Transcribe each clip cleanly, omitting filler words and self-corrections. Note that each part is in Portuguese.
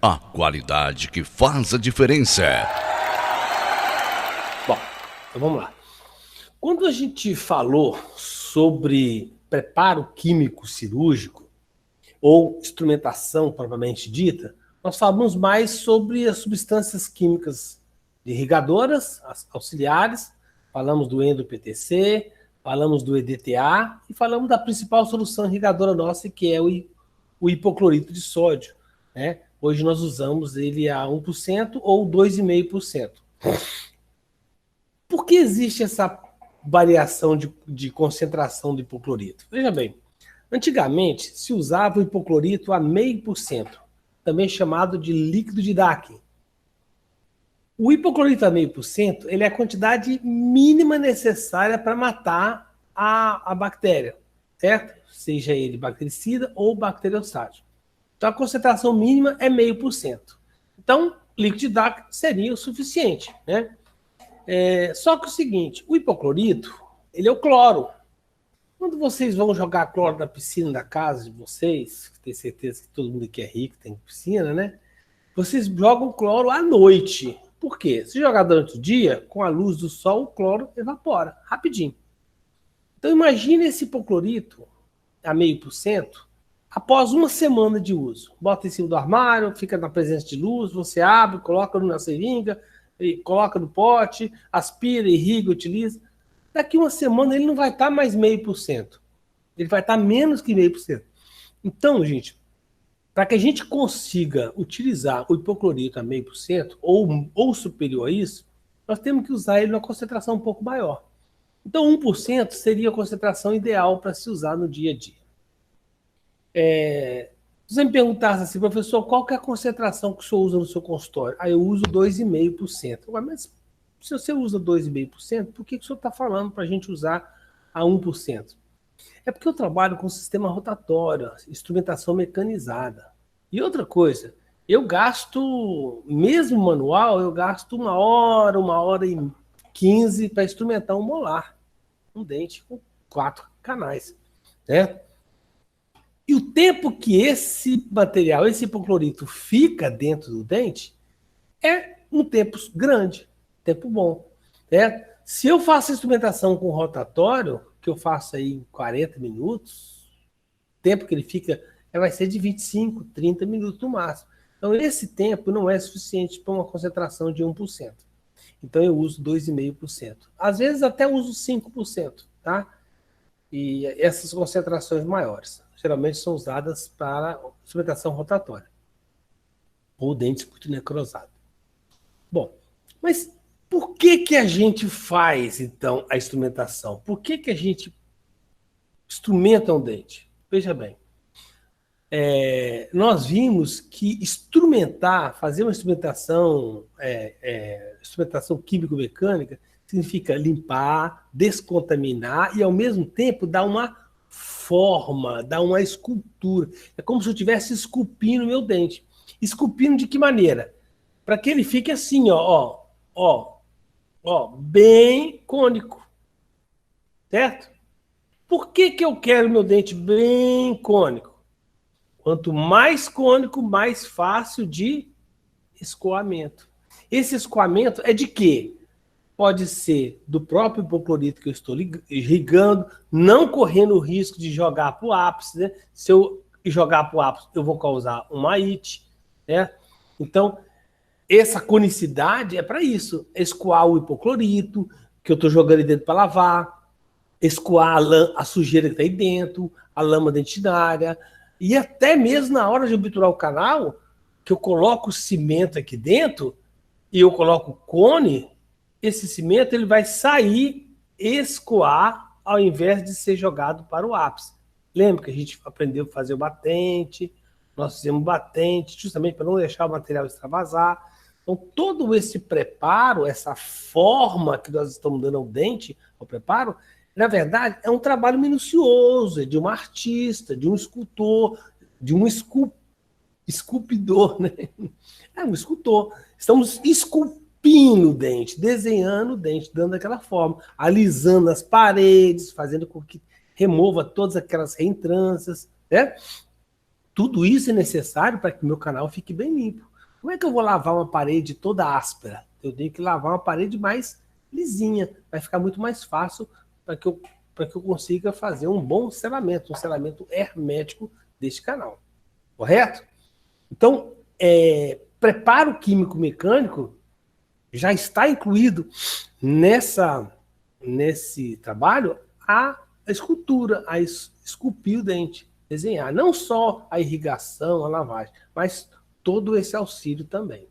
A qualidade que faz a diferença. Bom, então vamos lá. Quando a gente falou sobre preparo químico cirúrgico ou instrumentação propriamente dita, nós falamos mais sobre as substâncias químicas irrigadoras, as auxiliares, falamos do endo-PTC, falamos do EDTA e falamos da principal solução irrigadora nossa, que é o hipoclorito de sódio, né? Hoje nós usamos ele a 1% ou 2,5%. Por que existe essa variação de concentração do hipoclorito? Veja bem, antigamente se usava o hipoclorito a 0,5%, também chamado de líquido de Dacke. O hipoclorito a 0,5%, ele é a quantidade mínima necessária para matar a bactéria, certo? Seja ele bactericida ou bacteriostático. Então a concentração mínima é 0,5%. Então, líquido de Dacke seria o suficiente, né? Só que é o seguinte, o hipoclorito, ele é o cloro. Quando vocês vão jogar cloro na piscina da casa de vocês, tenho certeza que todo mundo aqui é rico, tem piscina, né? Vocês jogam cloro à noite. Por quê? Se jogar durante o dia, com a luz do sol, o cloro evapora rapidinho. Então imagine esse hipoclorito a 0,5% após uma semana de uso. Bota em cima do armário, fica na presença de luz, você abre, coloca na seringa, coloca no pote, aspira, irriga, utiliza. Daqui uma semana ele não vai estar mais 0,5%. Ele vai estar menos que 0,5%. Então, gente, para que a gente consiga utilizar o hipoclorito a 0,5% ou superior a isso, nós temos que usar ele numa concentração um pouco maior. Então, 1% seria a concentração ideal para se usar no dia a dia. Se você me perguntasse assim, professor, qual que é a concentração que o senhor usa no seu consultório? Eu uso 2,5%. Mas se você usa 2,5%, por que o senhor está falando para a gente usar a 1%? É porque eu trabalho com sistema rotatório, instrumentação mecanizada. E outra coisa, eu gasto, mesmo manual, eu gasto 1 hora e 15 para instrumentar um molar, um dente com 4 canais, né? E o tempo que esse material, esse hipoclorito, fica dentro do dente é um tempo grande, tempo bom, né? Se eu faço instrumentação com rotatório, que eu faço aí em 40 minutos, o tempo que ele fica vai ser de 25, 30 minutos no máximo. Então, esse tempo não é suficiente para uma concentração de 1%. Então, eu uso 2,5%. Às vezes, até uso 5%, tá? E essas concentrações maiores, geralmente são usadas para instrumentação rotatória ou dentes muito necrosados. Bom, mas por que a gente faz, então, a instrumentação? Por que a gente instrumenta um dente? Veja bem, nós vimos que fazer uma instrumentação químico-mecânica, significa limpar, descontaminar e, ao mesmo tempo, dar uma forma, dar uma escultura. É como se eu estivesse esculpindo o meu dente. Esculpindo de que maneira? Para que ele fique assim, bem cônico. Certo? Por que eu quero meu dente bem cônico? Quanto mais cônico, mais fácil de escoamento. Esse escoamento é de quê? Pode ser do próprio hipoclorito que eu estou irrigando, não correndo o risco de jogar para o ápice, né? Se eu jogar para o ápice, eu vou causar uma ite, né? Então, essa conicidade é para isso, escoar o hipoclorito, que eu estou jogando aí dentro para lavar, escoar a sujeira que está aí dentro, a lama dentinária, e até mesmo na hora de obturar o canal, que eu coloco o cimento aqui dentro, e eu coloco o cone, esse cimento ele vai sair escoar ao invés de ser jogado para o ápice. Lembra que a gente aprendeu a fazer o batente, nós fizemos batente justamente para não deixar o material extravasar. Então todo esse preparo, essa forma que nós estamos dando ao dente, ao preparo, na verdade é um trabalho minucioso, é de um artista, de um escultor, de um esculpidor, né? É um escultor. Estamos esculpindo o dente, desenhando o dente, dando aquela forma, alisando as paredes, fazendo com que remova todas aquelas reentrâncias, né? Tudo isso é necessário para que o meu canal fique bem limpo. Como é que eu vou lavar uma parede toda áspera? Eu tenho que lavar uma parede mais lisinha. Vai ficar muito mais fácil para que eu consiga fazer um bom selamento, um selamento hermético deste canal. Correto? Então, preparo químico-mecânico já está incluído nesse trabalho a escultura, a esculpir o dente, desenhar. Não só a irrigação, a lavagem, mas todo esse auxílio também.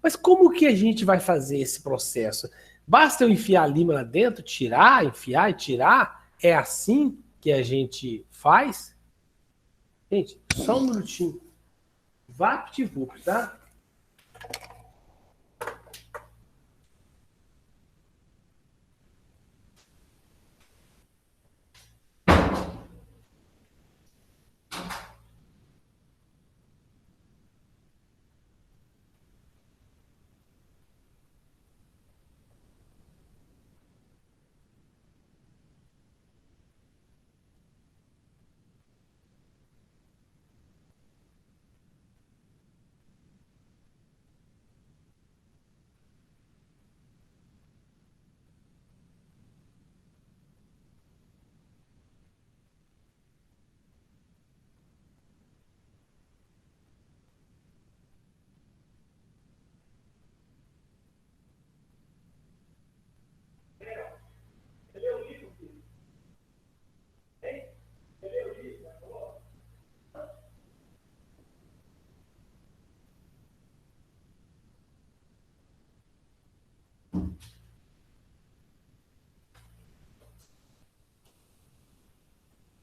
Mas como que a gente vai fazer esse processo? Basta eu enfiar a lima lá dentro, tirar, enfiar e tirar? É assim que a gente faz? Gente, só um minutinho. VaptVup, tá?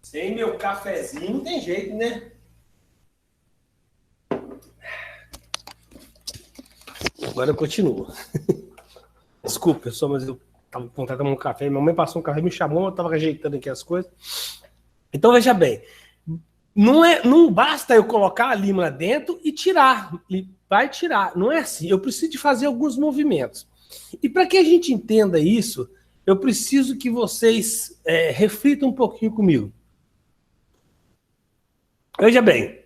Sem meu cafezinho não tem jeito, né? Agora eu continuo. Desculpa, pessoal, mas eu estava com vontade de tomar um café. Minha mãe passou um café, me chamou, eu estava ajeitando aqui as coisas. Então, veja bem. Não basta eu colocar a lima lá dentro e tirar. E vai tirar. Não é assim. Eu preciso de fazer alguns movimentos. E para que a gente entenda isso, eu preciso que vocês reflitam um pouquinho comigo. Veja bem.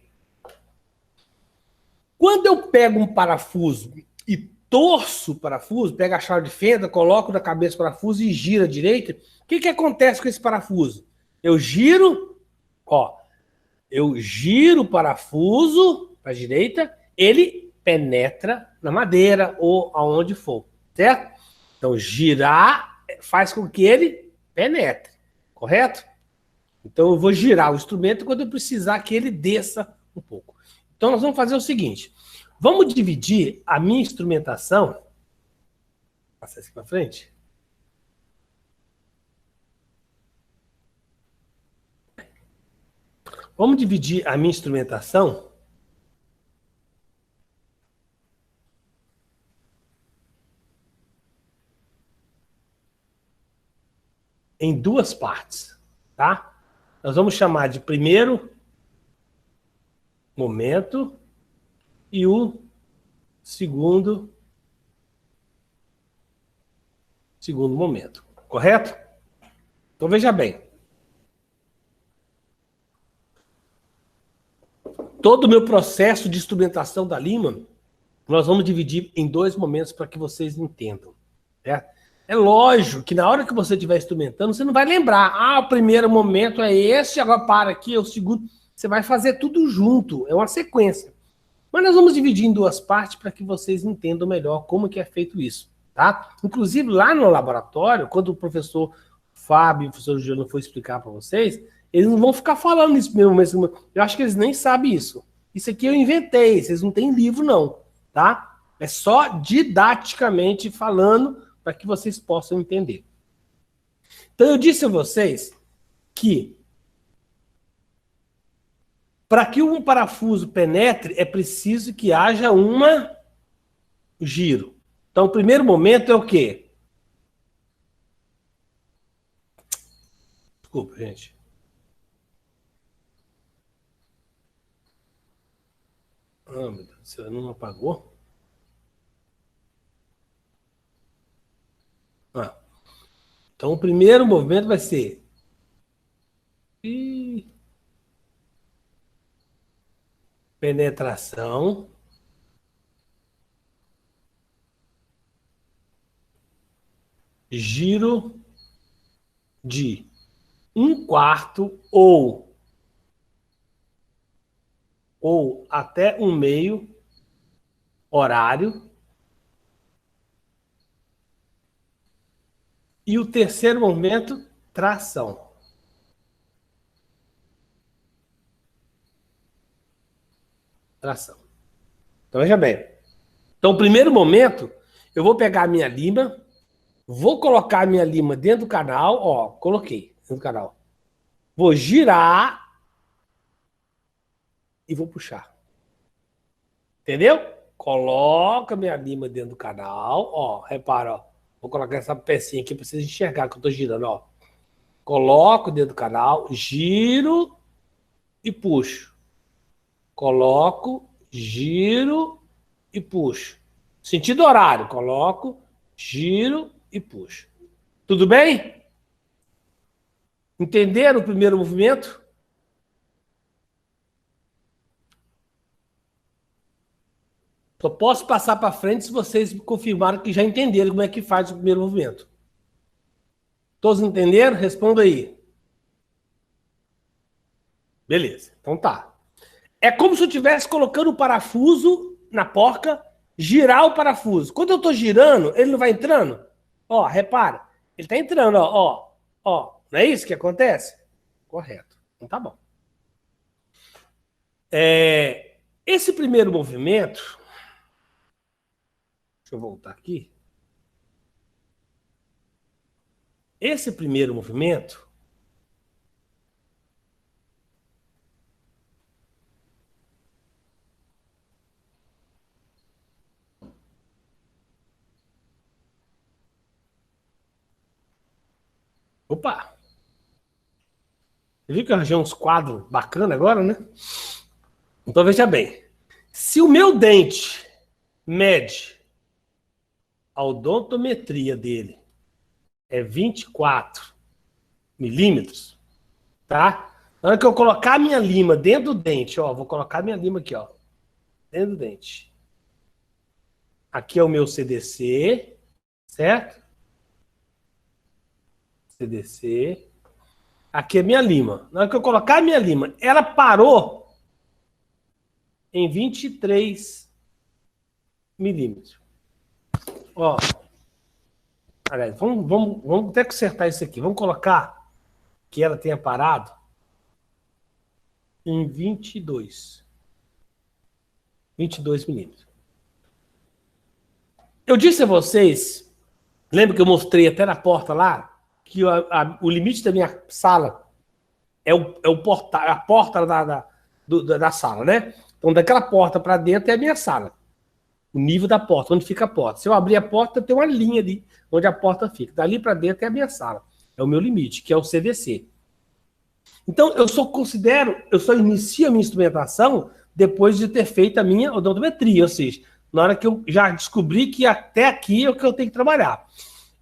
Quando eu pego um parafuso e torço o parafuso, pego a chave de fenda, coloco na cabeça do parafuso e gira à direita, o que acontece com esse parafuso? Eu giro, eu giro o parafuso para a direita, ele penetra na madeira ou aonde for, certo? Então, girar faz com que ele penetre, correto? Então, eu vou girar o instrumento quando eu precisar que ele desça um pouco. Então, nós vamos fazer o seguinte. Vamos dividir a minha instrumentação. Passa isso para frente. Vamos dividir a minha instrumentação em duas partes, tá? Nós vamos chamar de primeiro momento e o segundo momento, correto? Então veja bem. Todo o meu processo de instrumentação da lima, nós vamos dividir em dois momentos para que vocês entendam, certo? É lógico que na hora que você estiver instrumentando, você não vai lembrar, o primeiro momento é esse, agora para aqui, é o segundo. Você vai fazer tudo junto, é uma sequência. Mas nós vamos dividir em duas partes para que vocês entendam melhor como que é feito isso, tá? Inclusive, lá no laboratório, quando o professor Fábio e o professor Juliano for explicar para vocês, eles não vão ficar falando isso mesmo. Eu acho que eles nem sabem isso. Isso aqui eu inventei, vocês não têm livro não, tá? É só didaticamente falando para que vocês possam entender. Então, eu disse a vocês que para que um parafuso penetre, é preciso que haja um giro. Então, o primeiro momento é o quê? Desculpa, gente. Meu Deus do céu, não apagou? Então, o primeiro movimento vai ser... penetração. giro de 1/4 ou até 1/2 horário. E o terceiro movimento, tração. Tração. Então, veja bem. Então, o primeiro momento, eu vou pegar a minha lima, vou colocar a minha lima dentro do canal, ó, coloquei dentro do canal. Vou girar e vou puxar. Entendeu? Coloca a minha lima dentro do canal, ó, repara, ó. Vou colocar essa pecinha aqui para vocês enxergarem que eu tô girando, ó. Coloco dentro do canal, giro e puxo. Coloco, giro e puxo. Sentido horário, coloco, giro e puxo. Tudo bem? Entenderam o primeiro movimento? Só posso passar para frente se vocês me confirmarem que já entenderam como é que faz o primeiro movimento. Todos entenderam? Responda aí. Beleza, então tá. É como se eu estivesse colocando o parafuso na porca, girar o parafuso. Quando eu estou girando, ele não vai entrando? Ó, repara. Ele está entrando, ó. Não é isso que acontece? Correto. Então tá bom. Esse primeiro movimento... Deixa eu voltar aqui. Esse primeiro movimento... Opa! Você viu que eu arranjei uns quadros bacanas agora, né? Então veja bem. Se o meu dente mede a odontometria dele é 24 milímetros, tá? Na hora que eu colocar a minha lima dentro do dente, ó, vou colocar a minha lima aqui, ó, dentro do dente. Aqui é o meu CDC, certo? CDC. Aqui é minha lima. Na hora que eu colocar a minha lima, ela parou em 23 milímetros. Ó. Aliás, vamos até consertar isso aqui. Vamos colocar que ela tenha parado em 22 milímetros. Eu disse a vocês, lembra que eu mostrei até na porta lá, que o limite da minha sala é o portal, a porta da sala, né? Então, daquela porta para dentro é a minha sala. O nível da porta, onde fica a porta. Se eu abrir a porta, tem uma linha ali, onde a porta fica. Dali para dentro é a minha sala. É o meu limite, que é o CDC. Então, eu só inicio a minha instrumentação depois de ter feito a minha odontometria, ou seja, na hora que eu já descobri que até aqui é o que eu tenho que trabalhar.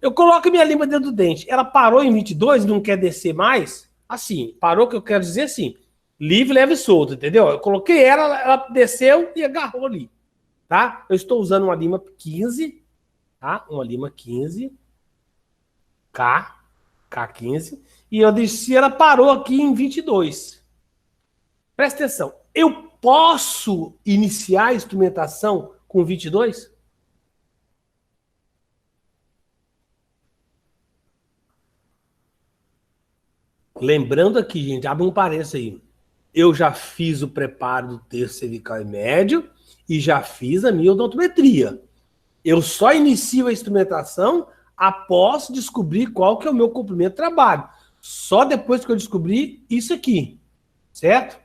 Eu coloco a minha lima dentro do dente. Ela parou em 22, não quer descer mais? Assim, parou, que eu quero dizer assim, livre, leve e solto, entendeu? Eu coloquei ela desceu e agarrou ali. Tá? Eu estou usando uma lima 15, tá? Uma lima 15, K15, e eu desci, ela parou aqui em 22. Presta atenção, eu posso iniciar a instrumentação com 22? Lembrando aqui, gente, abre um parênteses aí. Eu já fiz o preparo do terço cervical e médio e já fiz a minha odontometria. Eu só inicio a instrumentação após descobrir qual que é o meu comprimento de trabalho. Só depois que eu descobrir isso aqui, certo?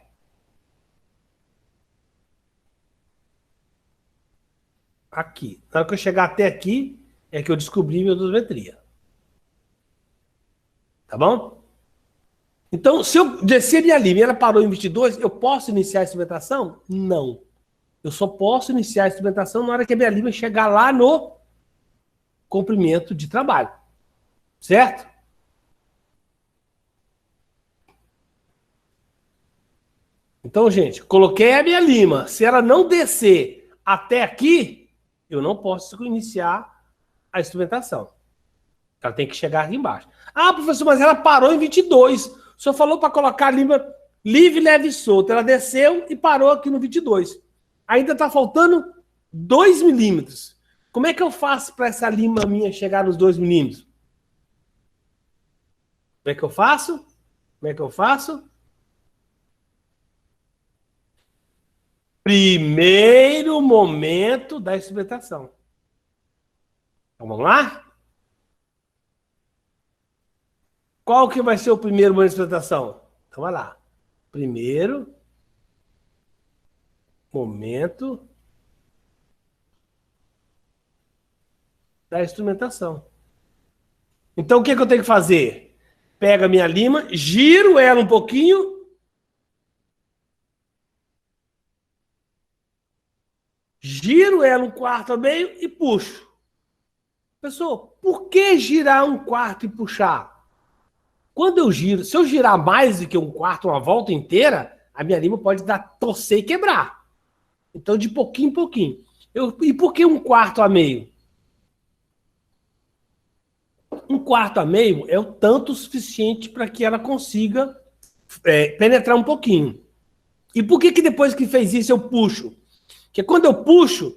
Aqui. Na hora que eu chegar até aqui, é que eu descobri minha odontometria. Tá bom? Então, se eu descer minha lima e ela parou em 22, eu posso iniciar a instrumentação? Não. Eu só posso iniciar a instrumentação na hora que a minha lima chegar lá no comprimento de trabalho. Certo? Então, gente, coloquei a minha lima. Se ela não descer até aqui, eu não posso iniciar a instrumentação. Ela tem que chegar aqui embaixo. Ah, professor, mas ela parou em 22. O senhor falou para colocar a lima livre, leve e solta. Ela desceu e parou aqui no 22. Ainda está faltando 2 milímetros. Como é que eu faço para essa lima minha chegar nos 2 milímetros? Como é que eu faço? Como é que eu faço? Primeiro momento da instrumentação. Então, vamos lá? Qual que vai ser o primeiro momento da instrumentação? Então, vai lá. Primeiro momento da instrumentação. Então, o que eu tenho que fazer? Pego a minha lima, giro ela um pouquinho. Giro ela 1/4 ao meio e puxo. Pessoal, por que girar 1/4 e puxar? Quando eu giro, se eu girar mais do que 1/4, uma volta inteira, a minha lima pode torcer e quebrar. Então, de pouquinho em pouquinho. E por que 1/4 a meio? 1/4 a meio é o tanto suficiente para que ela consiga penetrar um pouquinho. E por que depois que fez isso eu puxo? Porque quando eu puxo,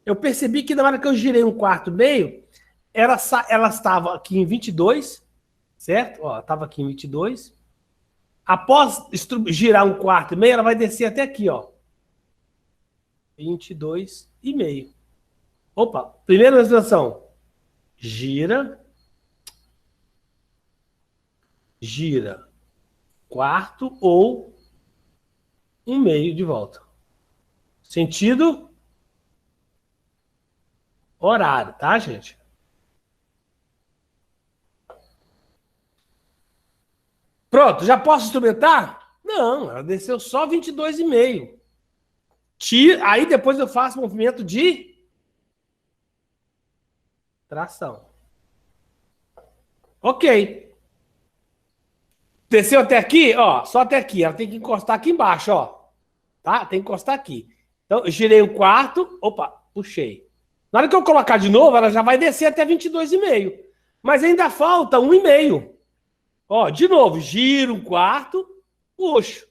eu percebi que na hora que eu girei 1/4 meio, ela estava aqui em 22, certo? Ó, estava aqui em 22. Após girar 1/4 meio, ela vai descer até aqui, ó. 22,5. Opa, primeira situação. Gira, 1/4 ou 1/2 de volta. Sentido horário, tá, gente? Pronto, já posso instrumentar? Não, ela desceu só 22,5. Aí depois eu faço movimento de tração. Ok. Desceu até aqui, ó, só até aqui. Ela tem que encostar aqui embaixo, ó. Tá? Tem que encostar aqui. Então, eu girei 1/4, opa, puxei. Na hora que eu colocar de novo, ela já vai descer até 22,5. Mas ainda falta 1,5. Ó, de novo, giro 1/4, puxo.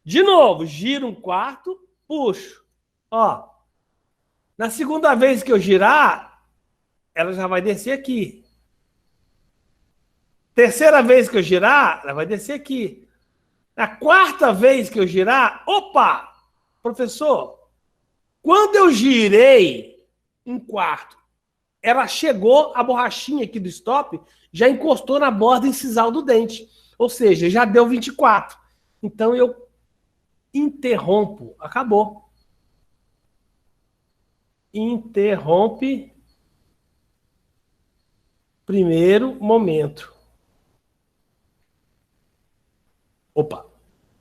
De novo, giro 1/4, puxo. Ó, na segunda vez que eu girar, ela já vai descer aqui. Terceira vez que eu girar, ela vai descer aqui. Na quarta vez que eu girar, opa! Professor, quando eu girei 1/4, ela chegou, a borrachinha aqui do stop já encostou na borda incisal do dente. Ou seja, já deu 24. Então eu interrompo. Acabou. Interrompe primeiro momento. Opa,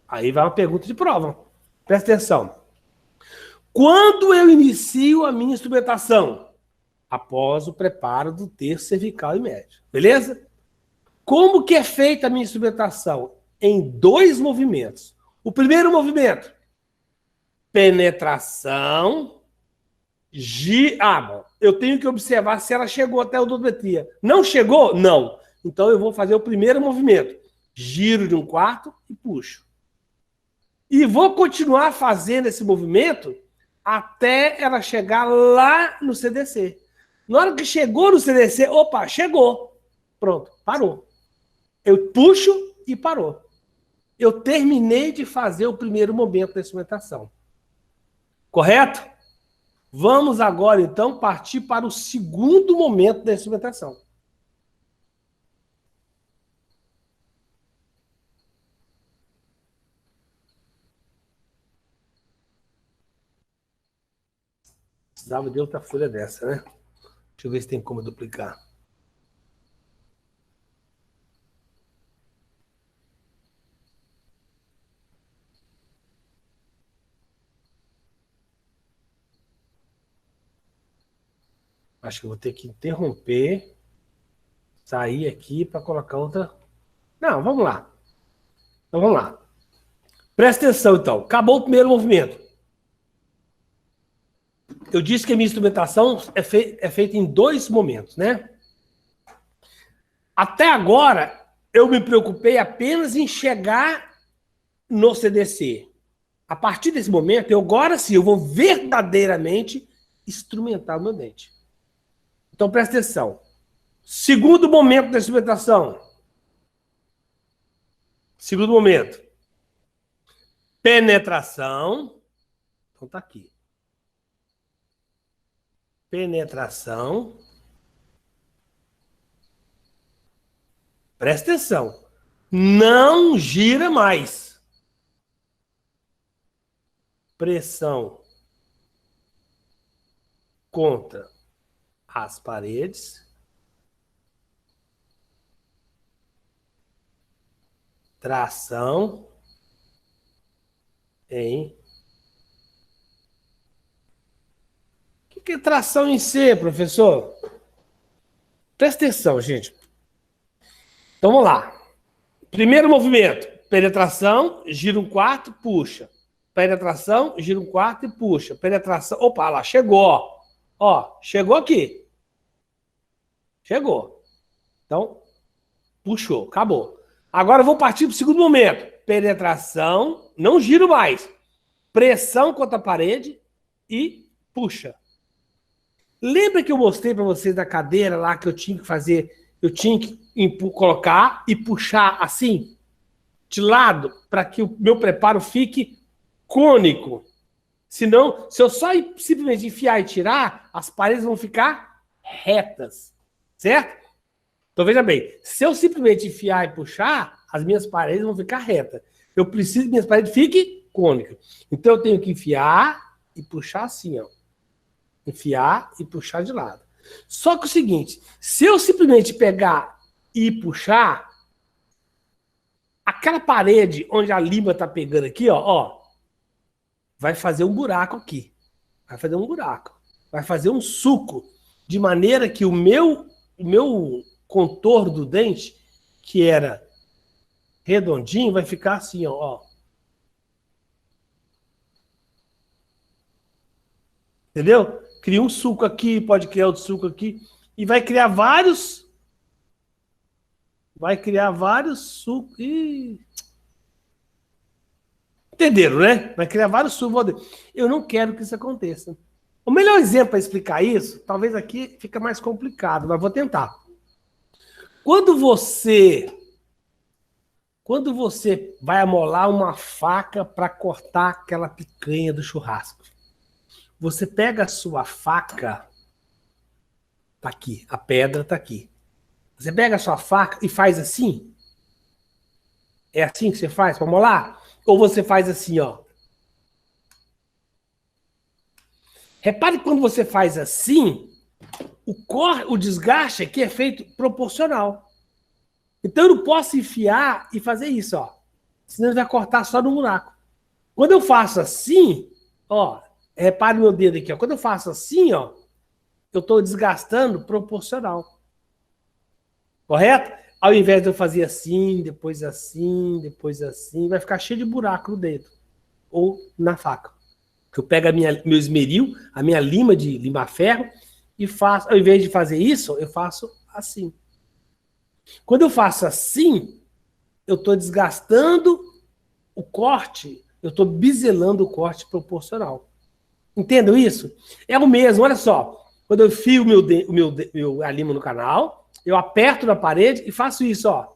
aí vai uma pergunta de prova. Presta atenção. Quando eu inicio a minha instrumentação? Após o preparo do terço cervical e médio. Beleza? Como que é feita a minha instrumentação? Em 2 movimentos. O primeiro movimento, penetração. Bom, eu tenho que observar se ela chegou até a odometria. Não chegou? Não. Então eu vou fazer o primeiro movimento. Giro de 1/4 e puxo. E vou continuar fazendo esse movimento até ela chegar lá no CDC. Na hora que chegou no CDC, opa, chegou. Pronto, parou. Eu puxo e parou. Eu terminei de fazer o primeiro momento da instrumentação. Correto? Vamos agora, então, partir para o segundo momento da instrumentação. Precisava de outra folha dessa, né? Deixa eu ver se tem como duplicar. Acho que eu vou ter que interromper, sair aqui para colocar outra. Não, vamos lá. Então vamos lá. Presta atenção, então. Acabou o primeiro movimento. Eu disse que a minha instrumentação é feita em 2 momentos, né? Até agora, eu me preocupei apenas em chegar no CDC. A partir desse momento, agora sim, eu vou verdadeiramente instrumentar o meu dente. Então, presta atenção. Segundo momento da instrumentação. Segundo momento. Penetração. Então, tá aqui. Penetração. Presta atenção. Não gira mais. Pressão contra as paredes. Tração em... O que é tração em C, professor? Presta atenção, gente. Então, vamos lá. Primeiro movimento. Penetração, gira um quarto, puxa. Penetração, gira um quarto e puxa. Penetração... Opa, lá, chegou, ó. Ó, chegou aqui. Chegou. Então, puxou, acabou. Agora eu vou partir para o segundo momento. Penetração, não giro mais. Pressão contra a parede e puxa. Lembra que eu mostrei para vocês da cadeira lá que eu tinha que fazer... Eu tinha que colocar e puxar assim, de lado, para que o meu preparo fique cônico. Senão, se eu só simplesmente enfiar e tirar, as paredes vão ficar retas. Certo? Então, veja bem. Se eu simplesmente enfiar e puxar, as minhas paredes vão ficar retas. Eu preciso que minhas paredes fiquem cônicas. Então, eu tenho que enfiar e puxar assim, ó. Enfiar e puxar de lado. Só que o seguinte, se eu simplesmente pegar e puxar, aquela parede onde a lima tá pegando aqui, ó, vai fazer um buraco aqui. Vai fazer um buraco. Vai fazer um suco. De maneira que o meu contorno do dente, que era redondinho, vai ficar assim, ó. Entendeu? Cria um suco aqui, pode criar outro suco aqui. E vai criar vários... Vai criar vários sucos. Entenderam, né? Vai criar vários sucos. Eu não quero que isso aconteça. O melhor exemplo para explicar isso, talvez aqui fica mais complicado, mas vou tentar. Quando você vai amolar uma faca para cortar aquela picanha do churrasco, você pega a sua faca, tá aqui, a pedra tá aqui. Você pega a sua faca e faz assim? É assim que você faz para molar? Ou você faz assim, ó? Repare que quando você faz assim, o desgaste aqui é feito proporcional. Então eu não posso enfiar e fazer isso, ó. Senão ele vai cortar só no buraco. Quando eu faço assim, ó, repare meu dedo aqui, ó. Quando eu faço assim, ó, eu estou desgastando proporcional. Correto? Ao invés de eu fazer assim, depois assim, depois assim, vai ficar cheio de buraco no dedo. Ou na faca. Eu pego meu esmeril, a minha lima de limar ferro, e faço, ao invés de fazer isso, eu faço assim. Quando eu faço assim, eu estou desgastando o corte, eu estou biselando o corte proporcional. Entendam isso? É o mesmo, olha só. Quando eu enfio a lima no canal, eu aperto na parede e faço isso, ó.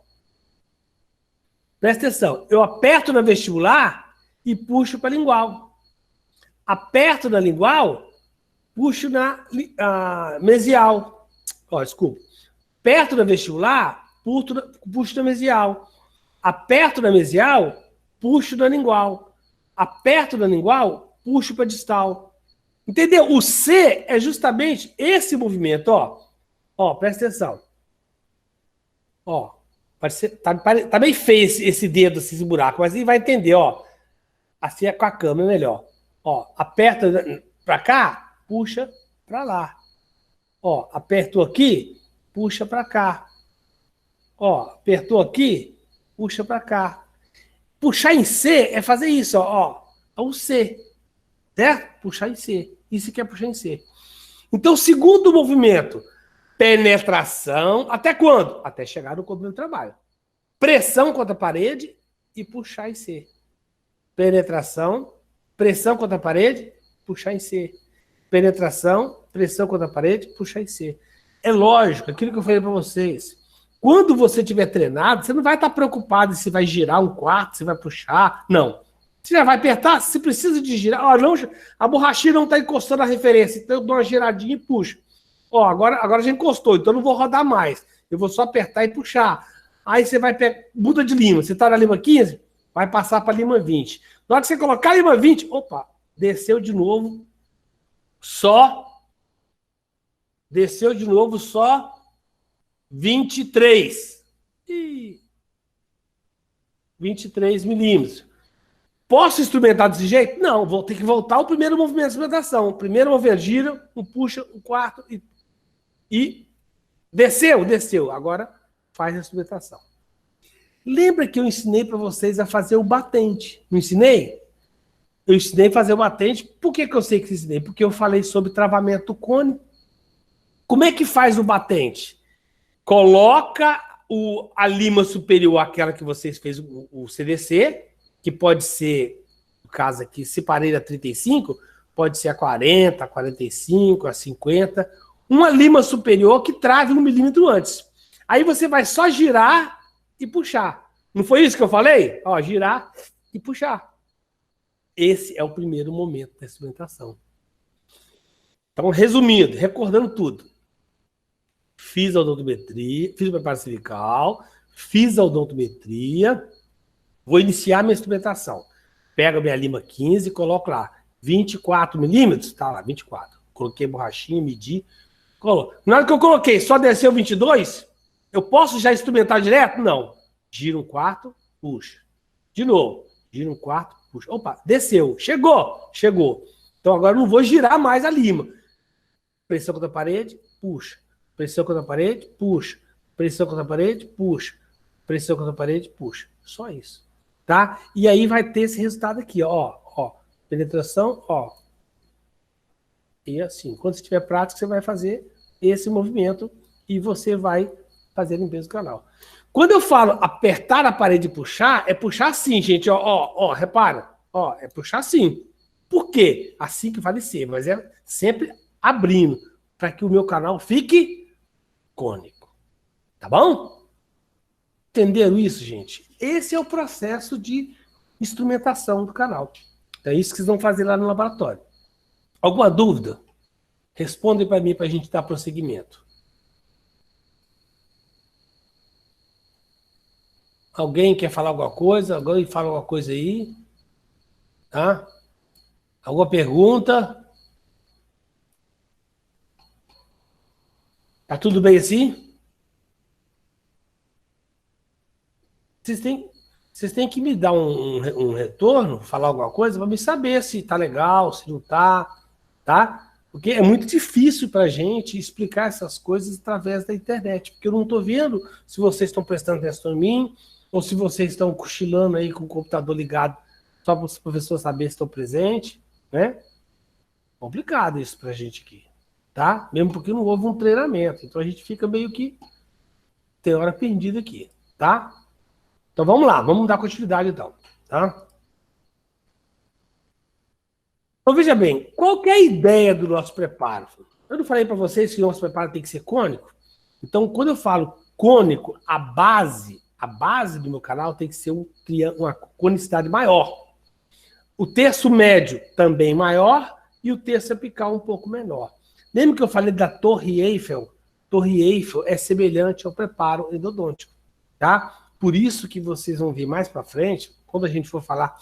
Presta atenção. Eu aperto na vestibular e puxo para a lingual. Aperto na lingual, puxo na mesial. Ó, desculpa. Aperto na vestibular, puxo na mesial. Aperto na mesial, puxo na lingual. Aperto na lingual, puxo para distal. Entendeu? O C é justamente esse movimento, ó. Ó, presta atenção. Ó, tá bem feio esse dedo, esse buraco, mas ele vai entender, ó. Assim é com a câmera melhor. Ó, aperta para cá, puxa para lá. Ó, apertou aqui, puxa para cá. Ó, apertou aqui, puxa para cá. Puxar em C é fazer isso, ó. É o C. Certo? Puxar em C. Isso que é puxar em C. Então, segundo movimento. Penetração. Até quando? Até chegar no corpo do trabalho. Pressão contra a parede e puxar em C. Penetração, pressão contra a parede, puxar em C. Penetração, pressão contra a parede, puxar em C. É lógico, aquilo que eu falei para vocês. Quando você estiver treinado, você não vai estar preocupado se vai girar um quarto, se vai puxar. Não. Você já vai apertar, se precisa de girar. Ó, não, a borrachinha não está encostando a referência, então eu dou uma giradinha e puxo. Ó, agora já encostou, então eu não vou rodar mais. Eu vou só apertar e puxar. Aí você vai pegar, muda de lima. Você está na lima 15, vai passar para a lima 20. Na hora que você colocar a lima 20, opa, desceu de novo, só 23. E 23 milímetros. Posso instrumentar desse jeito? Não, vou ter que voltar ao primeiro movimento de instrumentação. O primeiro movimento gira, um puxa, um quarto e desceu. Agora faz a instrumentação. Lembra que eu ensinei para vocês a fazer o batente? Não ensinei? Eu ensinei a fazer o batente. Por que eu sei que ensinei? Porque eu falei sobre travamento cônico. Como é que faz o batente? Coloca a lima superior àquela que vocês fez o CDC, que pode ser, no caso aqui, se parede a 35, pode ser a 40, a 45, a 50. Uma lima superior que trave 1 milímetro antes. Aí você vai só girar e puxar. Não foi isso que eu falei? Ó, girar e puxar. Esse é o primeiro momento da instrumentação. Então, resumindo, recordando tudo. Fiz a odontometria, fiz o preparo cervical, fiz a odontometria, vou iniciar minha instrumentação. Pego a minha lima 15 e coloco lá 24 milímetros, tá lá, 24. Coloquei borrachinha, medi, coloco. Na hora que eu coloquei, só desceu 22, eu posso já instrumentar direto? Não. Gira um quarto, puxa. De novo, gira um quarto, puxa. Opa, desceu. Chegou. Então agora eu não vou girar mais a lima. Pressão contra a parede, puxa. Pressão contra a parede, puxa. Pressão contra a parede, puxa. Pressão contra a parede, puxa. Só isso. Tá? E aí vai ter esse resultado aqui, ó. Penetração, ó. E assim, quando você tiver prática, você vai fazer esse movimento e você vai fazer a limpeza do canal. Quando eu falo apertar a parede e puxar, é puxar assim, gente, ó, repara, ó, é puxar assim. Por quê? Assim que vai descer, mas é sempre abrindo, para que o meu canal fique cônico. Tá bom? Entenderam isso, gente? Esse é o processo de instrumentação do canal. É isso que vocês vão fazer lá no laboratório. Alguma dúvida? Respondem para mim para a gente dar prosseguimento. Alguém quer falar alguma coisa? Alguém fala alguma coisa aí? Tá? Alguma pergunta? Tá tudo bem assim? Vocês têm que me dar um retorno, falar alguma coisa, para me saber se tá legal, se não tá, tá? Porque é muito difícil para a gente explicar essas coisas através da internet, porque eu não estou vendo se vocês estão prestando atenção em mim, ou se vocês estão cochilando aí com o computador ligado, só para os professores saberem se estão presentes, né? Complicado isso para a gente aqui, tá? Mesmo porque não houve um treinamento, então a gente fica meio que tem hora perdida aqui, tá? Então vamos lá, vamos dar continuidade então, tá? Então veja bem, qual que é a ideia do nosso preparo? Eu não falei para vocês que o nosso preparo tem que ser cônico? Então quando eu falo cônico, a base do meu canal tem que ser uma conicidade maior. O terço médio também maior e o terço apical um pouco menor. Lembra que eu falei da Torre Eiffel? Torre Eiffel é semelhante ao preparo endodôntico, tá? Por isso que vocês vão ver mais para frente, quando a gente for falar,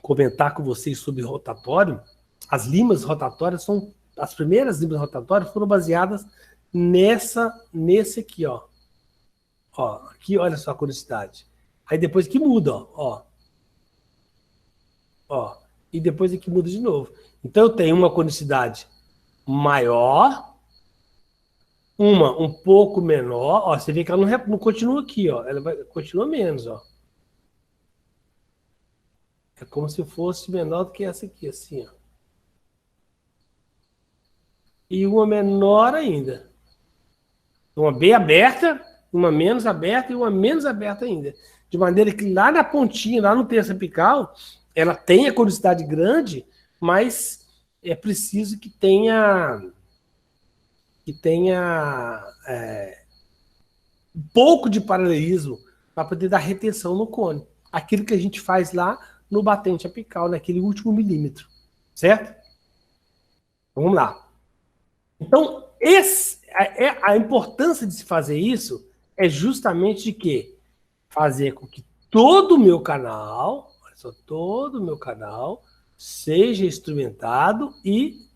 comentar com vocês sobre rotatório, as limas rotatórias são, as primeiras limas rotatórias foram baseadas nesse aqui, ó. Ó, aqui olha só a curiosidade. Aí depois que muda, ó. E depois aqui muda de novo. Então eu tenho uma conicidade maior, uma um pouco menor, ó, você vê que ela não continua aqui, ó, ela continua menos, ó. É como se fosse menor do que essa aqui, assim, ó. E uma menor ainda. Uma bem aberta, uma menos aberta e uma menos aberta ainda. De maneira que lá na pontinha, lá no terço apical, ela tem a conicidade grande, mas é preciso que tenha um pouco de paralelismo para poder dar retenção no cone. Aquilo que a gente faz lá no batente apical, naquele último milímetro. Certo? Vamos lá. Então, a importância de se fazer isso é justamente de quê? Fazer com que todo o meu canal, olha só, todo o meu canal seja instrumentado e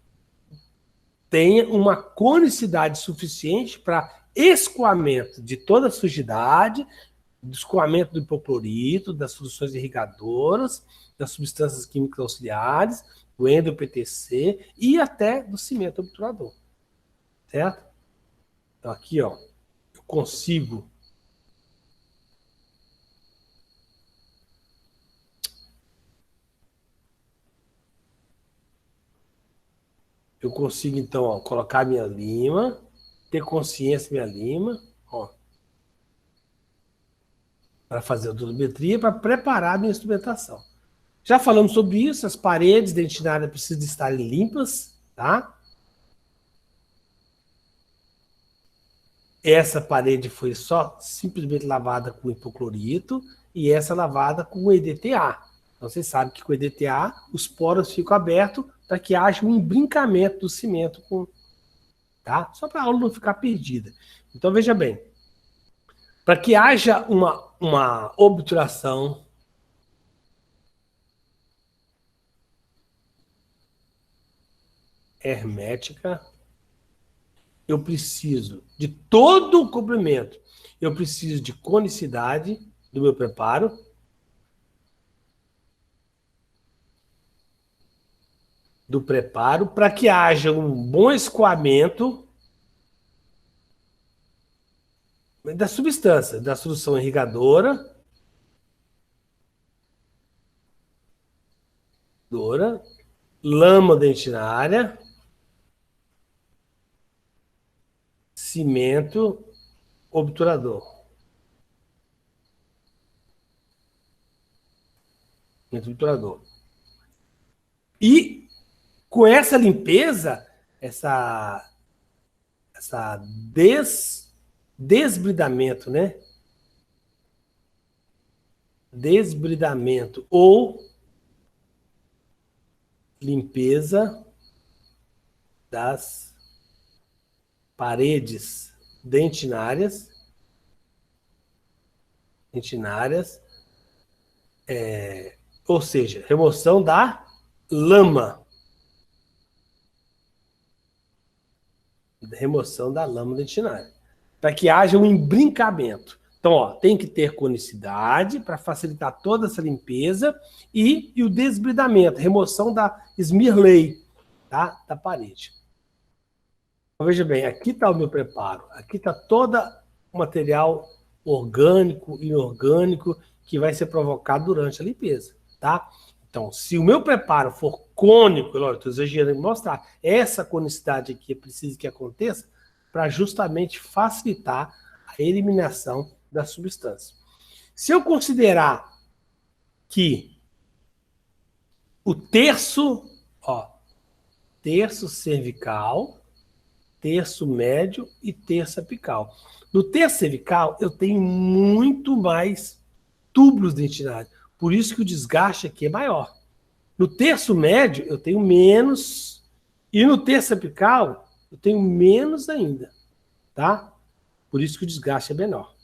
tenha uma conicidade suficiente para escoamento de toda a sujidade, do escoamento do hipoclorito, das soluções irrigadoras, das substâncias químicas auxiliares, do endo-PTC e até do cimento obturador. Certo? Então aqui, ó, eu consigo então, ó, colocar minha lima, ter consciência minha lima, ó, para fazer a dosimetria, para preparar a minha instrumentação. Já falamos sobre isso, as paredes dentinárias precisam estar limpas, tá? Essa parede foi só simplesmente lavada com hipoclorito e essa lavada com EDTA. Então, vocês sabem que com EDTA os poros ficam abertos para que haja um embrincamento do cimento, tá? Só para a aula não ficar perdida. Então, veja bem, para que haja uma obturação hermética, eu preciso de todo o comprimento. Eu preciso de conicidade do meu preparo. Para que haja um bom escoamento da substância, da solução irrigadora, lama dentinária, cimento obturador. E com essa limpeza, essa desbridamento, né? Desbridamento ou limpeza das paredes dentinárias, ou seja, remoção da lama. Remoção da lama dentinária. Para que haja um embrincamento. Então, ó, tem que ter conicidade para facilitar toda essa limpeza e o desbridamento, remoção da smear tá? Da parede. Então, veja bem, aqui está o meu preparo. Aqui está todo o material orgânico e inorgânico que vai ser provocado durante a limpeza, tá? Então, se o meu preparo for cônico, eu estou exagerando em mostrar, essa conicidade aqui é preciso que aconteça para justamente facilitar a eliminação da substância. Se eu considerar que o terço cervical, terço médio e terço apical. No terço cervical, eu tenho muito mais túbulos dentinários. Por isso que o desgaste aqui é maior. No terço médio, eu tenho menos. E no terço apical, eu tenho menos ainda. Tá? Por isso que o desgaste é menor.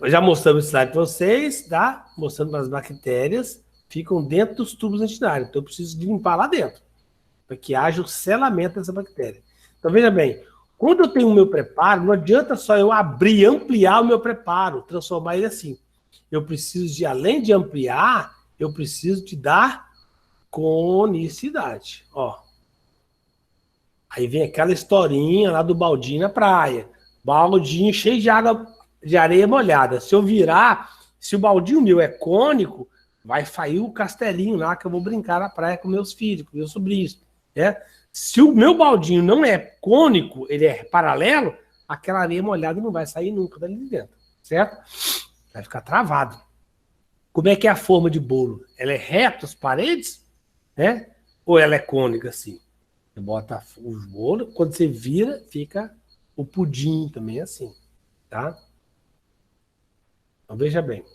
Já mostramos esse slide para vocês, tá? Mostrando as bactérias ficam dentro dos tubos dentinários. Então, eu preciso limpar lá dentro, para que haja o selamento dessa bactéria. Então, veja bem, quando eu tenho o meu preparo, não adianta só eu abrir, ampliar o meu preparo, transformar ele assim. Eu preciso de, além de ampliar, eu preciso de dar conicidade. Ó. Aí vem aquela historinha lá do baldinho na praia. Baldinho cheio de água, de areia molhada. Se eu virar, se o baldinho meu é cônico, vai sair o castelinho lá que eu vou brincar na praia com meus filhos, com meus sobrinhos. né? Se o meu baldinho não é cônico, ele é paralelo, aquela areia molhada não vai sair nunca dali de dentro, certo? Vai ficar travado. Como é que é a forma de bolo? Ela é reta, as paredes, né? Ou ela é cônica assim? Você bota os bolos, quando você vira, fica o pudim também assim, tá? Então veja bem,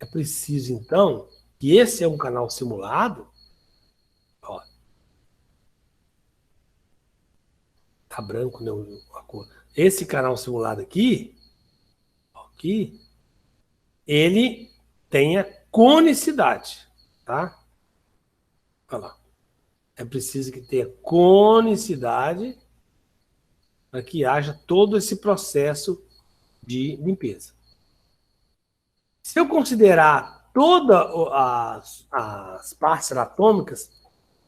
é preciso então que esse é um canal simulado, ó, tá branco, né, a cor. Esse canal simulado aqui, ele tem a conicidade, tá? Olha lá. É preciso que tenha conicidade para que haja todo esse processo de limpeza. Se eu considerar todas as partes anatômicas,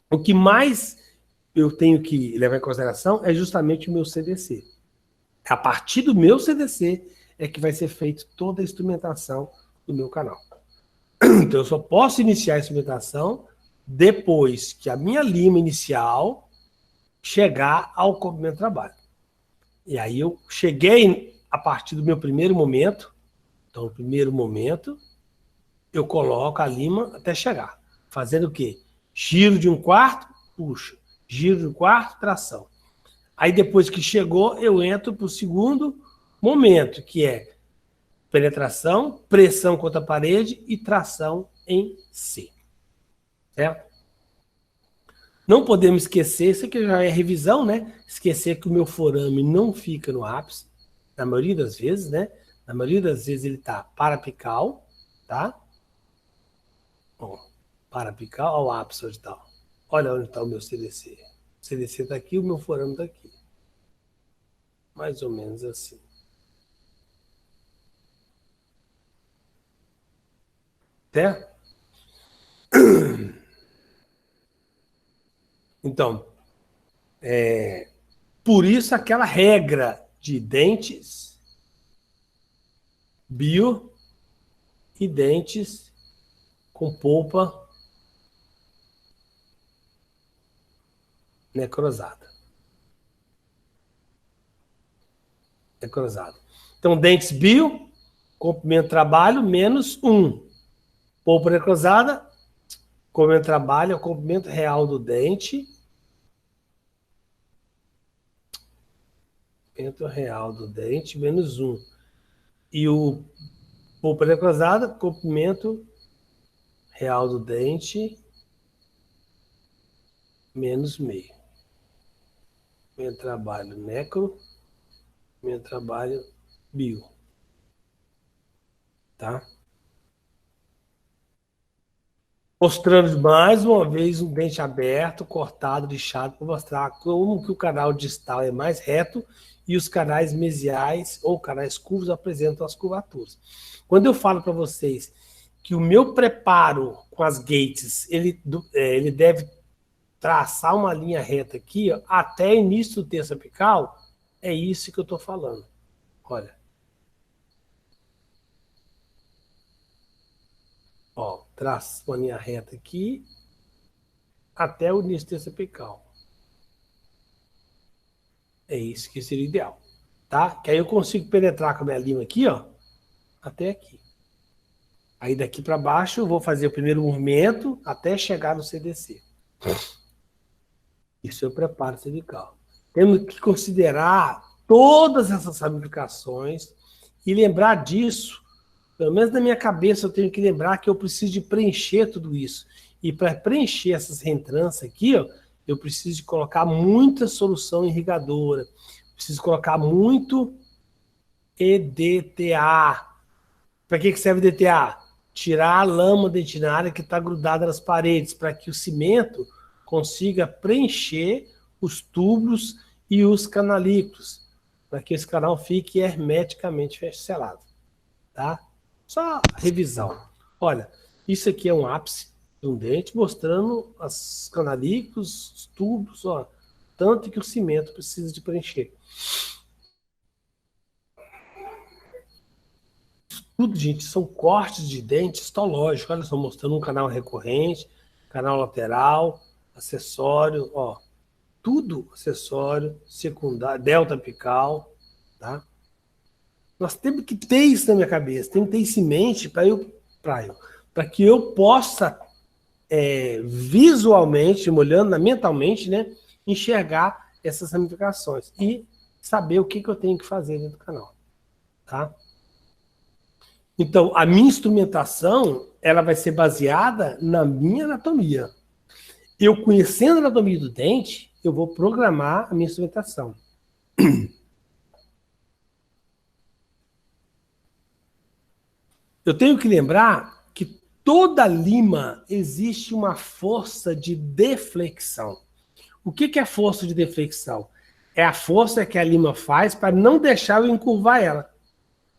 o que mais eu tenho que levar em consideração é justamente o meu CDC. A partir do meu CDC é que vai ser feita toda a instrumentação do meu canal. Então, eu só posso iniciar a instrumentação depois que a minha lima inicial chegar ao comprimento de trabalho. E aí eu cheguei a partir do meu primeiro momento. Então, no primeiro momento, eu coloco a lima até chegar. Fazendo o quê? Giro de um quarto, puxa. Giro de um quarto, tração. Aí depois que chegou, eu entro para o segundo momento, que é penetração, pressão contra a parede e tração em C. Certo? Não podemos esquecer, isso aqui já é revisão, né? Esquecer que o meu forame não fica no ápice, na maioria das vezes, né? Na maioria das vezes ele está parapical, tá? Ó, parapical, ao ápice onde está. Olha onde está o meu CDC. O CDC está aqui, o meu forame está aqui. Mais ou menos assim. Certo? Então, por isso aquela regra de dentes bio e dentes com polpa necrosada. Necrosada. Então, dentes bio, comprimento de trabalho, menos 1. Polpa necrosada, comprimento de trabalho é o comprimento real do dente. Comprimento real do dente, menos 1. E o polpa necrosada, comprimento real do dente, menos meio. Meu trabalho necro, meu trabalho bio. Tá? Mostrando mais uma vez um dente aberto, cortado, lixado, para mostrar como que o canal distal é mais reto e os canais mesiais ou canais curvos apresentam as curvaturas. Quando eu falo para vocês que o meu preparo com as gates, ele deve traçar uma linha reta aqui, ó, até o início do terço apical, é isso que eu estou falando. Olha. Ó, traço uma linha reta aqui, até o início do terço apical. É isso que seria ideal, tá? Que aí eu consigo penetrar com a minha lima aqui, ó, até aqui. Aí daqui para baixo eu vou fazer o primeiro movimento até chegar no CDC. Isso eu preparo cervical. Temos que considerar todas essas ramificações e lembrar disso. Pelo menos na minha cabeça eu tenho que lembrar que eu preciso de preencher tudo isso. E para preencher essas reentrâncias aqui, ó, eu preciso de colocar muita solução irrigadora. Preciso colocar muito EDTA. Para que serve EDTA? Tirar a lama dentinária que está grudada nas paredes, para que o cimento consiga preencher os tubos e os canalículos, para que esse canal fique hermeticamente selado. Tá? Só revisão. Olha, isso aqui é um ápice de um dente mostrando os canalículos, os tubos, ó, tanto que o cimento precisa de preencher. Tudo, gente, são cortes de dente histológicos. Olha só, mostrando um canal recorrente, canal lateral, acessório, ó. tudo acessório, secundário, delta apical, tá? Nós temos que ter isso na minha cabeça, temos que ter isso em mente para que eu possa visualmente, olhando mentalmente, né, enxergar essas ramificações e saber o que eu tenho que fazer dentro do canal, tá? Então, a minha instrumentação, ela vai ser baseada na minha anatomia. Eu conhecendo a anatomia do dente, eu vou programar a minha instrumentação. Eu tenho que lembrar que toda lima existe uma força de deflexão. O que é força de deflexão? É a força que a lima faz para não deixar eu encurvar ela.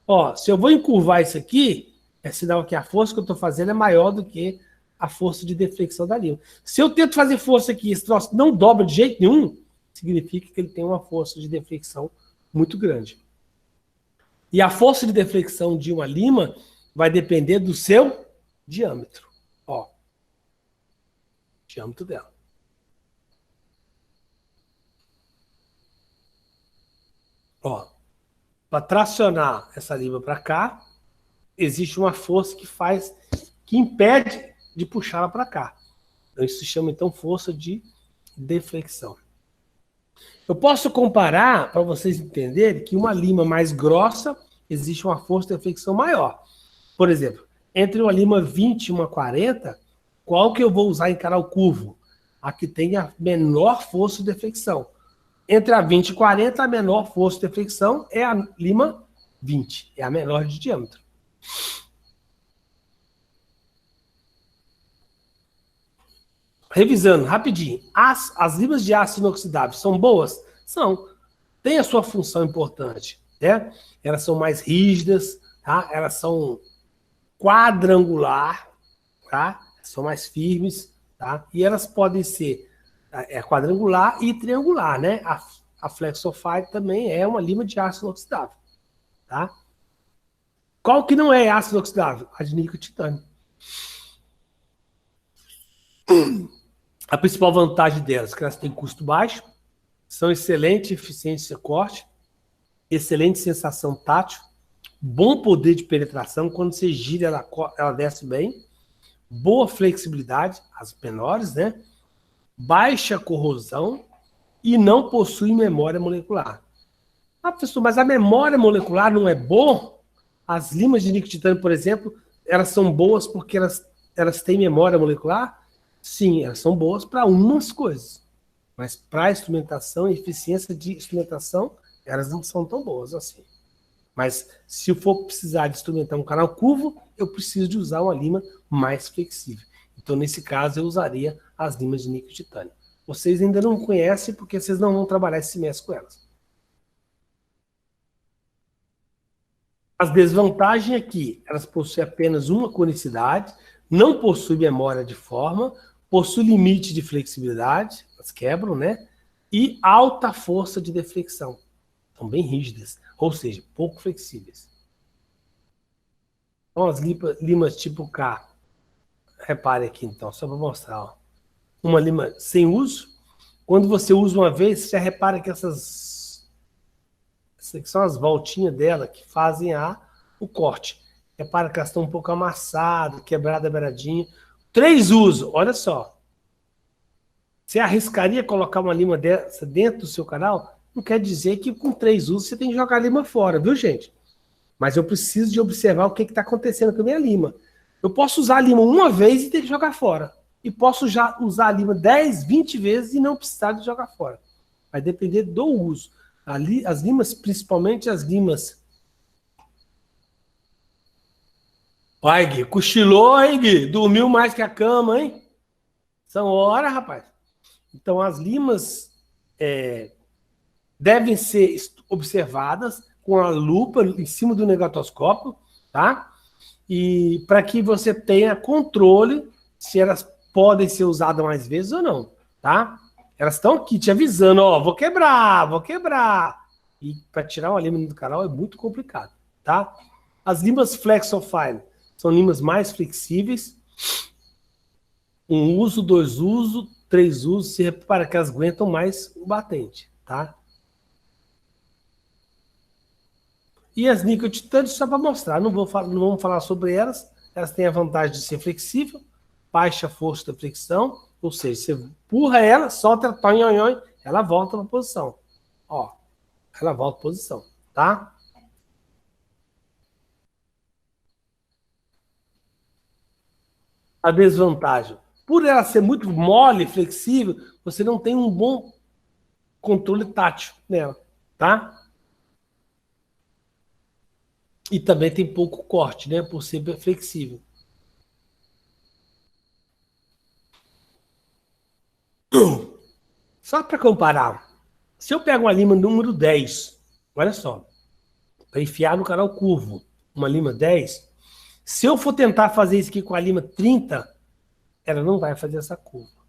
Ó, se eu vou encurvar isso aqui, é sinal que a força que eu estou fazendo é maior do que a força de deflexão da lima. Se eu tento fazer força aqui e esse troço não dobra de jeito nenhum, significa que ele tem uma força de deflexão muito grande. E a força de deflexão de uma lima vai depender do seu diâmetro. Ó, diâmetro dela. Ó, para tracionar essa lima para cá, existe uma força que impede de puxá-la para cá. Então, isso se chama, então, força de deflexão. Eu posso comparar, para vocês entenderem, que uma lima mais grossa, existe uma força de deflexão maior. Por exemplo, entre uma lima 20 e uma 40, qual que eu vou usar em canal curvo? A que tem a menor força de deflexão. Entre a 20 e 40, a menor força de deflexão é a lima 20, é a menor de diâmetro. Revisando rapidinho, as limas de aço inoxidável são boas? São. Tem a sua função importante, né? Elas são mais rígidas, tá? Elas são quadrangular, tá? São mais firmes, tá? E elas podem ser quadrangular e triangular, né? A Flexofire também é uma lima de aço inoxidável, tá? Qual que não é aço inoxidável? A de níquel titânio. A principal vantagem delas é que elas têm custo baixo, são excelente eficiência de corte, excelente sensação tátil, bom poder de penetração, quando você gira ela desce bem, boa flexibilidade, as menores, né? Baixa corrosão e não possui memória molecular. Ah, professor, mas a memória molecular não é boa? As limas de níquel titânio, por exemplo, elas são boas porque elas têm memória molecular? Sim, elas são boas para umas coisas, mas para instrumentação e eficiência de instrumentação, elas não são tão boas assim. Mas se eu for precisar de instrumentar um canal curvo, eu preciso de usar uma lima mais flexível. Então, nesse caso, eu usaria as limas de níquel titânio. Vocês ainda não conhecem porque vocês não vão trabalhar esse semestre com elas. As desvantagens é que elas possuem apenas uma conicidade, não possuem memória de forma, possuem limite de flexibilidade, elas quebram, né? E alta força de deflexão. São bem rígidas, ou seja, pouco flexíveis. Então, as limas tipo K, repare aqui então, só para mostrar. Ó. Uma lima sem uso, quando você usa uma vez, você já repara que essas aqui são as voltinhas dela que fazem o corte. Repara que elas estão um pouco amassadas, quebradinha. 3 usos, olha só. Você arriscaria colocar uma lima dessa dentro do seu canal? Não quer dizer que com 3 usos você tem que jogar a lima fora, viu, gente? Mas eu preciso de observar o que está acontecendo com a minha lima. Eu posso usar a lima uma vez e ter que jogar fora. E posso já usar a lima 10, 20 vezes e não precisar de jogar fora. Vai depender do uso. As limas, principalmente as limas... Olha, Gui, cochilou, hein, Gui? Dormiu mais que a cama, hein? São horas, rapaz. Então, as limas devem ser observadas com a lupa em cima do negatoscópio, tá? E para que você tenha controle se elas podem ser usadas mais vezes ou não, tá? Elas estão aqui te avisando, ó, vou quebrar. E para tirar uma lima do canal é muito complicado, tá? As limas Flexofine são limas mais flexíveis, 1 uso, 2 usos, 3 usos, você repara que elas aguentam mais o batente, tá? E as níquel titânio, só para mostrar, não vamos falar sobre elas. Elas têm a vantagem de ser flexível, baixa força da fricção, ou seja, você empurra ela, solta ela, ela volta para a posição. Ó, ela volta para a posição, tá? A desvantagem. Por ela ser muito mole, flexível, você não tem um bom controle tátil nela, tá? E também tem pouco corte, né? Por ser flexível. Só para comparar, se eu pego uma lima número 10, olha só, para enfiar no canal curvo, uma lima 10, se eu for tentar fazer isso aqui com a lima 30, ela não vai fazer essa curva.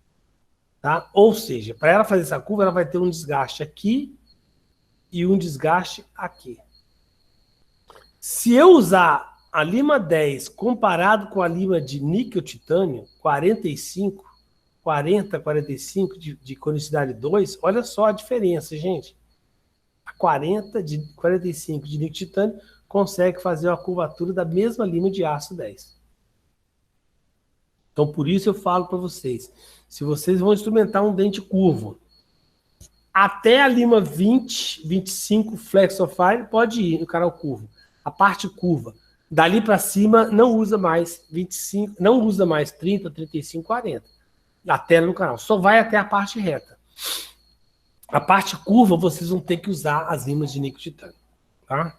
Tá? Ou seja, para ela fazer essa curva, ela vai ter um desgaste aqui e um desgaste aqui. Se eu usar a lima 10 comparado com a lima de níquel titânio, 45, 40, 45 de conicidade 2, olha só a diferença, gente. A 45 de níquel titânio consegue fazer uma curvatura da mesma lima de aço 10. Então, por isso eu falo para vocês, se vocês vão instrumentar um dente curvo, até a lima 20, 25 Flexofine pode ir no canal curvo. A parte curva. Dali para cima não usa mais 25, não usa mais 30, 35, 40. Até no canal. Só vai até a parte reta. A parte curva vocês vão ter que usar as limas de níquel titânio. Tá?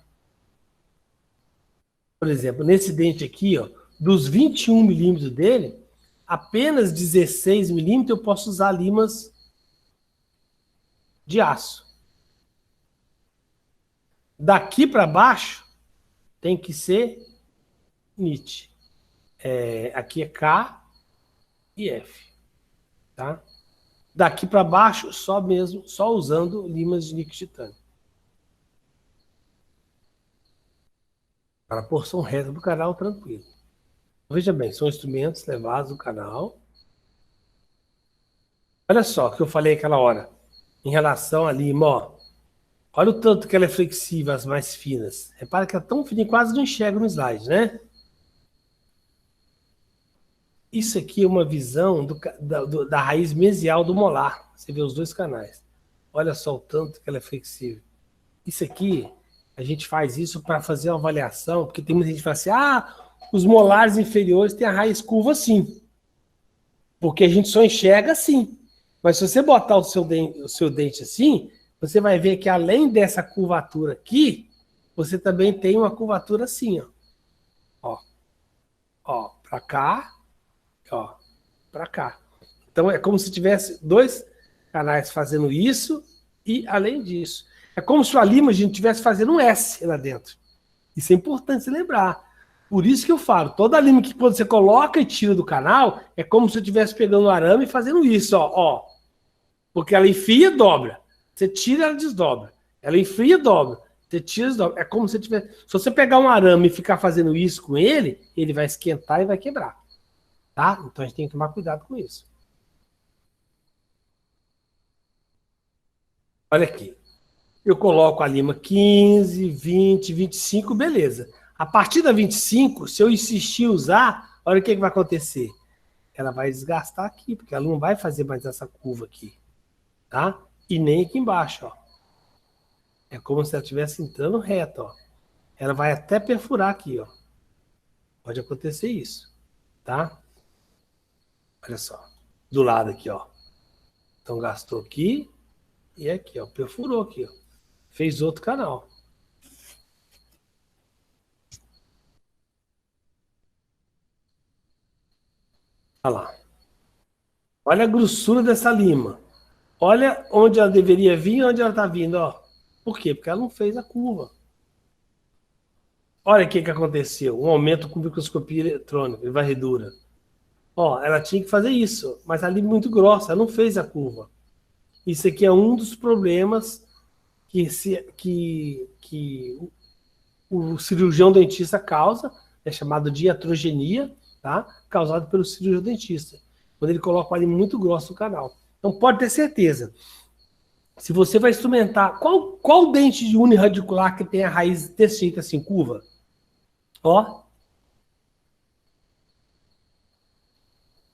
Por exemplo, nesse dente aqui, ó, dos 21 milímetros dele, apenas 16 milímetros eu posso usar limas de aço. Daqui para baixo tem que ser NIT. Aqui é K e F. Tá? Daqui para baixo, só usando limas de níquel titânio. Para a porção reta do canal, tranquilo. Veja bem, são instrumentos levados do canal. Olha só o que eu falei aquela hora. Em relação à lima, ó. Olha o tanto que ela é flexível, as mais finas. Repara que ela é tão fina, quase não enxerga no slide, né? Isso aqui é uma visão da raiz mesial do molar. Você vê os dois canais. Olha só o tanto que ela é flexível. Isso aqui, a gente faz isso para fazer uma avaliação, porque tem muita gente que fala assim, os molares inferiores têm a raiz curva assim. Porque a gente só enxerga assim. Mas se você botar o seu dente assim, você vai ver que além dessa curvatura aqui, você também tem uma curvatura assim, ó. Ó, para cá, ó, para cá. Então é como se tivesse dois canais fazendo isso e além disso. É como se a lima a gente estivesse fazendo um S lá dentro. Isso é importante se lembrar. Por isso que eu falo, toda lima que quando você coloca e tira do canal, é como se eu estivesse pegando o arame e fazendo isso, ó. Porque ela enfia e dobra. Você tira, ela desdobra. Ela enfia e dobra. Você tira e desdobra. É como se tivesse... Se você pegar um arame e ficar fazendo isso com ele, ele vai esquentar e vai quebrar. Tá? Então a gente tem que tomar cuidado com isso. Olha aqui. Eu coloco a lima 15, 20, 25, beleza. A partir da 25, se eu insistir em usar, olha o que vai acontecer. Ela vai desgastar aqui, porque ela não vai fazer mais essa curva aqui. Tá? E nem aqui embaixo, ó. É como se ela estivesse entrando reto, ó. Ela vai até perfurar aqui, ó. Pode acontecer isso, tá? Olha só. Do lado aqui, ó. Então gastou aqui e aqui, ó. Perfurou aqui, ó. Fez outro canal. Olha lá. Olha a grossura dessa lima. Olha onde ela deveria vir e onde ela está vindo, ó. Por quê? Porque ela não fez a curva. Olha o que aconteceu. Um aumento com microscopia eletrônica, de varredura. Ó, ela tinha que fazer isso, mas a lima é muito grossa, ela não fez a curva. Isso aqui é um dos problemas que o cirurgião dentista causa, é chamado de iatrogenia, tá? Causado pelo cirurgião dentista. quando ele coloca o arame muito grosso no canal. Então pode ter certeza. Se você vai instrumentar, qual dente de uniradicular que tem a raiz desse jeito assim, curva? Ó.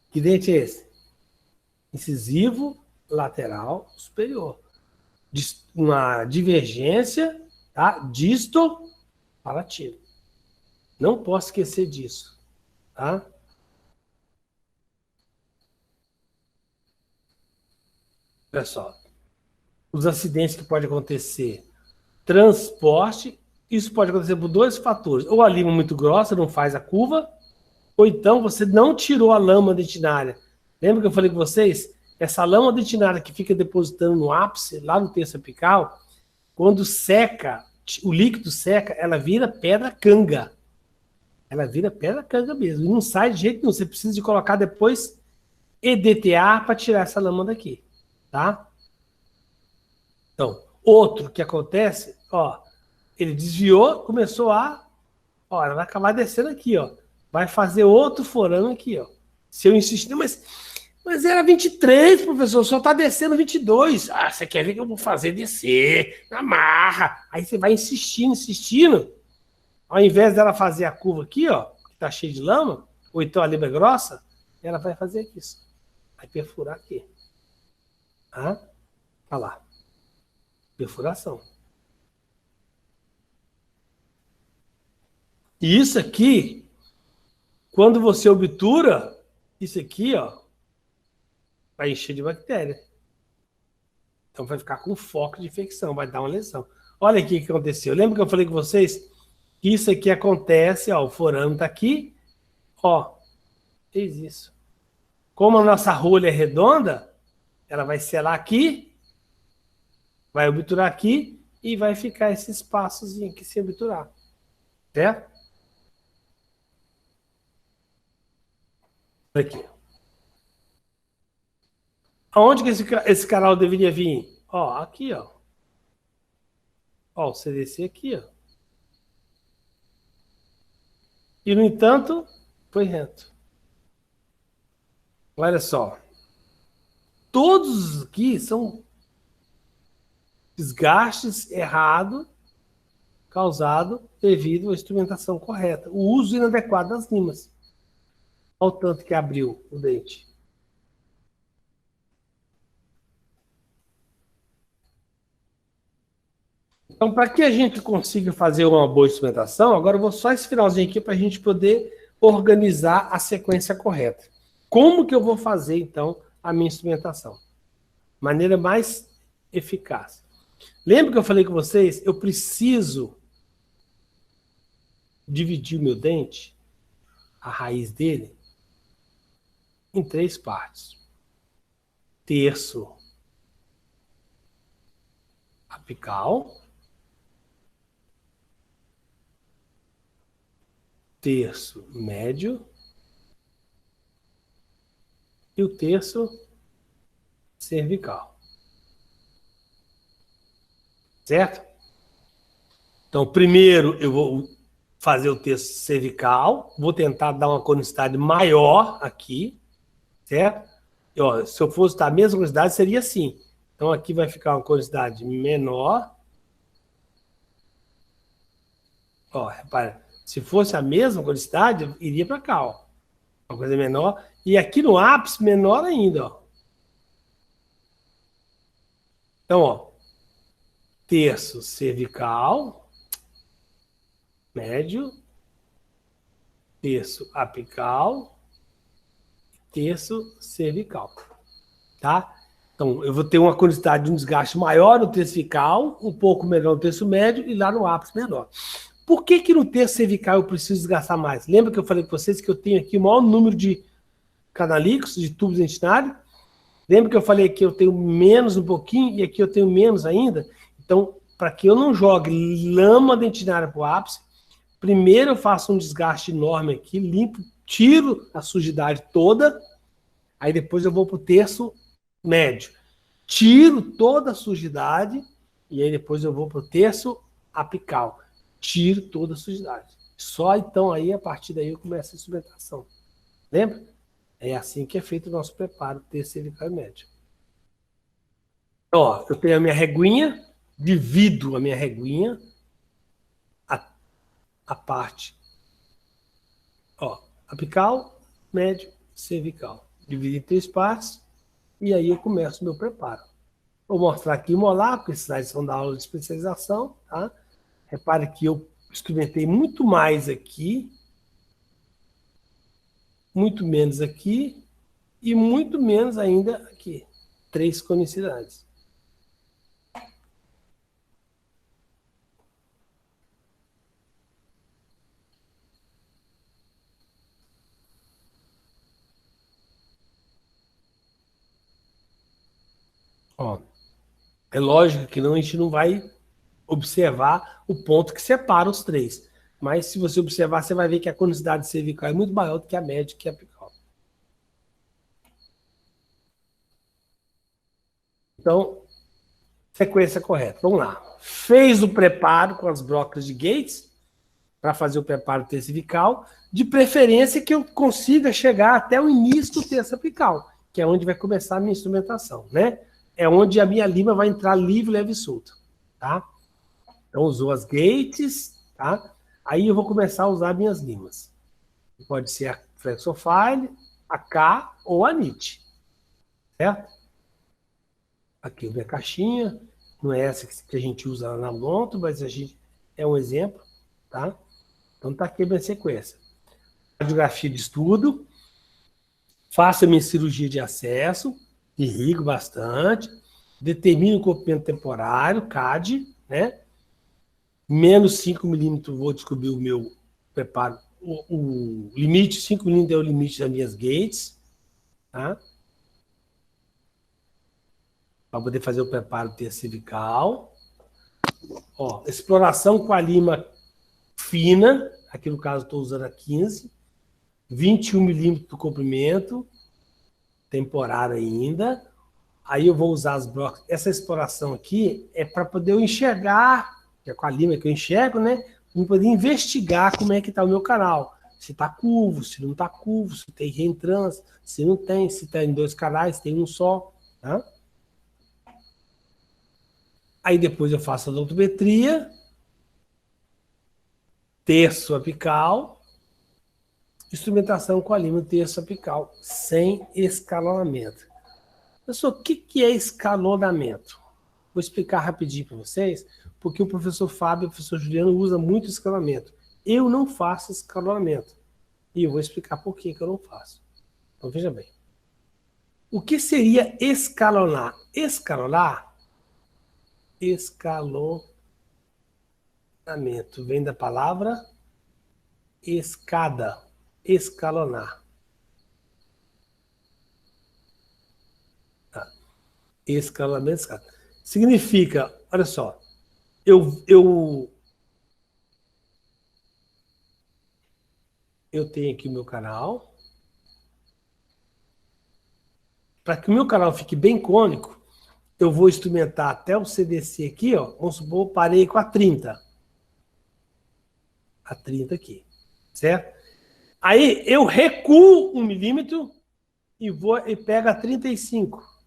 Que dente é esse? Incisivo lateral superior. Uma divergência, tá? Disto palatino. Não posso esquecer disso, tá? Olha só. Os acidentes que podem acontecer. Transporte. Isso pode acontecer por dois fatores. Ou a lima muito grossa, não faz a curva, ou então você não tirou a lama dentinária. Lembra que eu falei com vocês? Essa lama dentinária que fica depositando no ápice, lá no terço apical, quando seca, o líquido seca, ela vira pedra canga. Ela vira pedra canga mesmo. E não sai de jeito nenhum. Você precisa de colocar depois EDTA para tirar essa lama daqui. Tá? Então, outro que acontece, ó, ele desviou, começou a... Ó, ela vai acabar descendo aqui, ó. Vai fazer outro forame aqui, ó. Se eu insistir, mas era 23, professor, só tá descendo 22. Ah, você quer ver que eu vou fazer descer? Amarra. Aí você vai insistindo, insistindo. Ao invés dela fazer a curva aqui, ó, que tá cheia de lama, ou então a lima é grossa, ela vai fazer isso. Vai perfurar aqui. Ah, olha lá. Perfuração. E isso aqui, quando você obtura, isso aqui, ó, vai encher de bactéria. Então vai ficar com foco de infecção, vai dar uma lesão. Olha aqui o que aconteceu. Lembra que eu falei com vocês que isso aqui acontece, ó, o forame tá aqui, ó, fez isso. Como a nossa rolha é redonda, ela vai selar aqui, vai obturar aqui e vai ficar esse espaçozinho aqui sem obturar. Certo? Aqui. Aonde que esse canal deveria vir? Ó, aqui, ó. Ó, o CDC aqui, ó. E, no entanto, foi reto. Olha só. Todos aqui são desgastes errados causado devido à instrumentação correta. O uso inadequado das limas. Olha o tanto que abriu o dente. Então, para que a gente consiga fazer uma boa instrumentação, agora eu vou só esse finalzinho aqui para a gente poder organizar a sequência correta. Como que eu vou fazer, então, a minha instrumentação? Maneira mais eficaz. Lembra que eu falei com vocês? Eu preciso dividir o meu dente, a raiz dele, em 3 partes. Terço apical, terço médio e o terço cervical. Certo? Então, primeiro eu vou fazer o terço cervical, vou tentar dar uma conicidade maior aqui, certo? E, ó, se eu fosse dar a mesma conicidade, seria assim. Então, aqui vai ficar uma conicidade menor. Ó, repara, se fosse a mesma conicidade, iria para cá, ó. Uma coisa menor. E aqui no ápice, menor ainda, ó. Então, ó, terço cervical, médio, terço apical, terço cervical, tá? Então, eu vou ter uma quantidade de um desgaste maior no terço cervical, um pouco menor no terço médio e lá no ápice menor. Por que que no terço cervical eu preciso desgastar mais? Lembra que eu falei com vocês que eu tenho aqui o maior número de canalículos, de tubos dentinários? Lembra que eu falei que eu tenho menos um pouquinho e aqui eu tenho menos ainda? Então, para que eu não jogue lama dentinária para o ápice, primeiro eu faço um desgaste enorme aqui, limpo, tiro a sujidade toda, aí depois eu vou para o terço médio. Tiro toda a sujidade e aí depois eu vou para o terço apical. Tiro toda a sujidade. Só então aí, a partir daí, eu começo a instrumentação. Lembra? É assim que é feito o nosso preparo cervical e médio. Ó, eu tenho a minha reguinha, divido a minha reguinha, a parte, ó, apical, médio, cervical. Divido em 3 partes, e aí eu começo o meu preparo. Vou mostrar aqui molar, porque esses slides são da aula de especialização, tá? Repare que eu experimentei muito mais aqui, muito menos aqui, e muito menos ainda aqui. 3 conicidades. Ó, é lógico que não, a gente não vai observar o ponto que separa os 3. Mas se você observar, você vai ver que a conicidade cervical é muito maior do que a média que a apical. Então, sequência correta. Vamos lá. Fez o preparo com as brocas de Gates, para fazer o preparo cervical, de preferência que eu consiga chegar até o início do terço apical, que é onde vai começar a minha instrumentação, né? É onde a minha lima vai entrar livre, leve e solta, tá? Então, usou as Gates, tá? Aí eu vou começar a usar minhas limas. Pode ser a Flexofile, a K ou a NIT, certo? Aqui a minha caixinha, não é essa que a gente usa lá na Monto, mas a gente é um exemplo, tá? Então tá aqui a minha sequência. Radiografia de estudo, faço a minha cirurgia de acesso, irrigo bastante, determino o comprimento temporário, CAD, né? Menos 5 milímetros vou descobrir o meu preparo. O limite, 5 milímetros é o limite das minhas gates, tá? Para poder fazer o preparo cervical. Ó, exploração com a lima fina, aqui no caso estou usando a 15, 21 milímetros do comprimento, temporário ainda. Aí eu vou usar as brocas. Essa exploração aqui é para poder eu enxergar, que é com a lima que eu enxergo, né? Para poder investigar como é que está o meu canal. Se está curvo, se não está curvo, se tem reentrância, se não tem, se está em 2 canais, se tem um só, tá? Aí depois eu faço a odontometria, terço apical, instrumentação com a lima terço apical, sem escalonamento. Professor, o que é escalonamento? Vou explicar rapidinho para vocês, porque o professor Fábio e o professor Juliano usam muito escalonamento. Eu não faço escalonamento. E eu vou explicar por que eu não faço. Então, veja bem. O que seria escalonar? Escalonar vem da palavra escada, escalonar. Tá. Escalonamento, escada. Significa, olha só, eu tenho aqui o meu canal. Para que o meu canal fique bem cônico, eu vou instrumentar até o CDC aqui, ó. Vamos supor, parei com a 30. A 30 aqui, certo? Aí eu recuo 1 milímetro e pego a 35.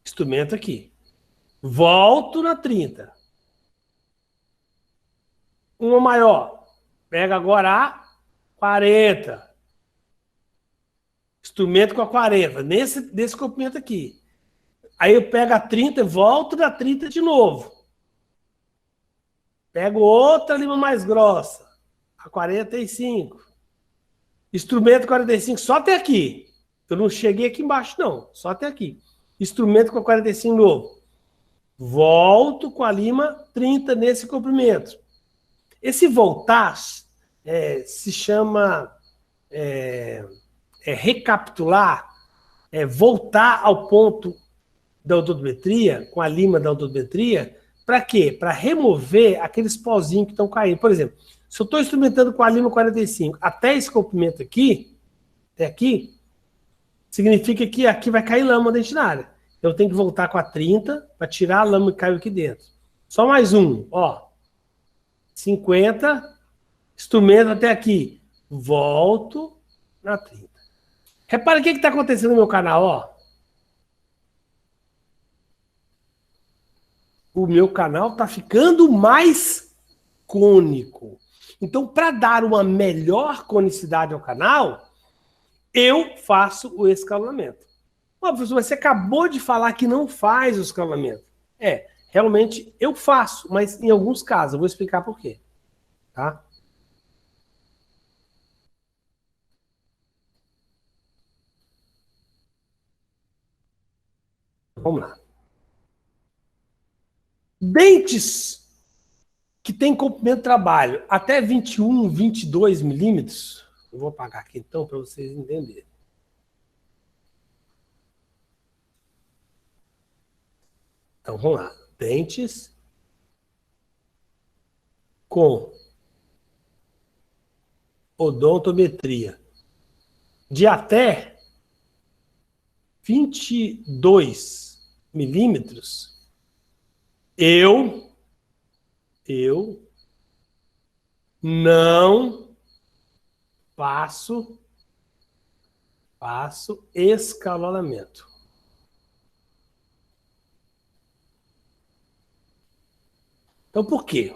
Instrumento aqui. Volto na 30. Uma maior. Pega agora a 40. Instrumento com a 40. Nesse comprimento aqui. Aí eu pego a 30 e volto na 30 de novo. Pego outra lima mais grossa. A 45. Instrumento 45 só até aqui. Eu não cheguei aqui embaixo, não. Só até aqui. Instrumento com a 45 novo. Volto com a lima 30 nesse comprimento. Esse voltar se chama recapitular, voltar ao ponto da odontometria, com a lima da odontometria, para quê? Para remover aqueles pozinhos que estão caindo. Por exemplo, se eu estou instrumentando com a lima 45 até esse comprimento aqui, até aqui, significa que aqui vai cair lama dentinária. Eu tenho que voltar com a 30 para tirar a lama que caiu aqui dentro. Só mais um, ó. 50, Instrumento até aqui. Volto na 30. Repara o que está acontecendo no meu canal, ó. O meu canal está ficando mais cônico. Então, para dar uma melhor conicidade ao canal, eu faço o escalonamento. Professor, você acabou de falar que não faz o escalonamento. Realmente eu faço, mas em alguns casos. Eu vou explicar por quê. Tá? Vamos lá. Dentes que tem comprimento de trabalho até 21, 22 milímetros. Eu vou apagar aqui então para vocês entenderem. Então vamos lá. Dentes com odontometria de até 22 milímetros, eu não faço escalonamento. Então, por quê?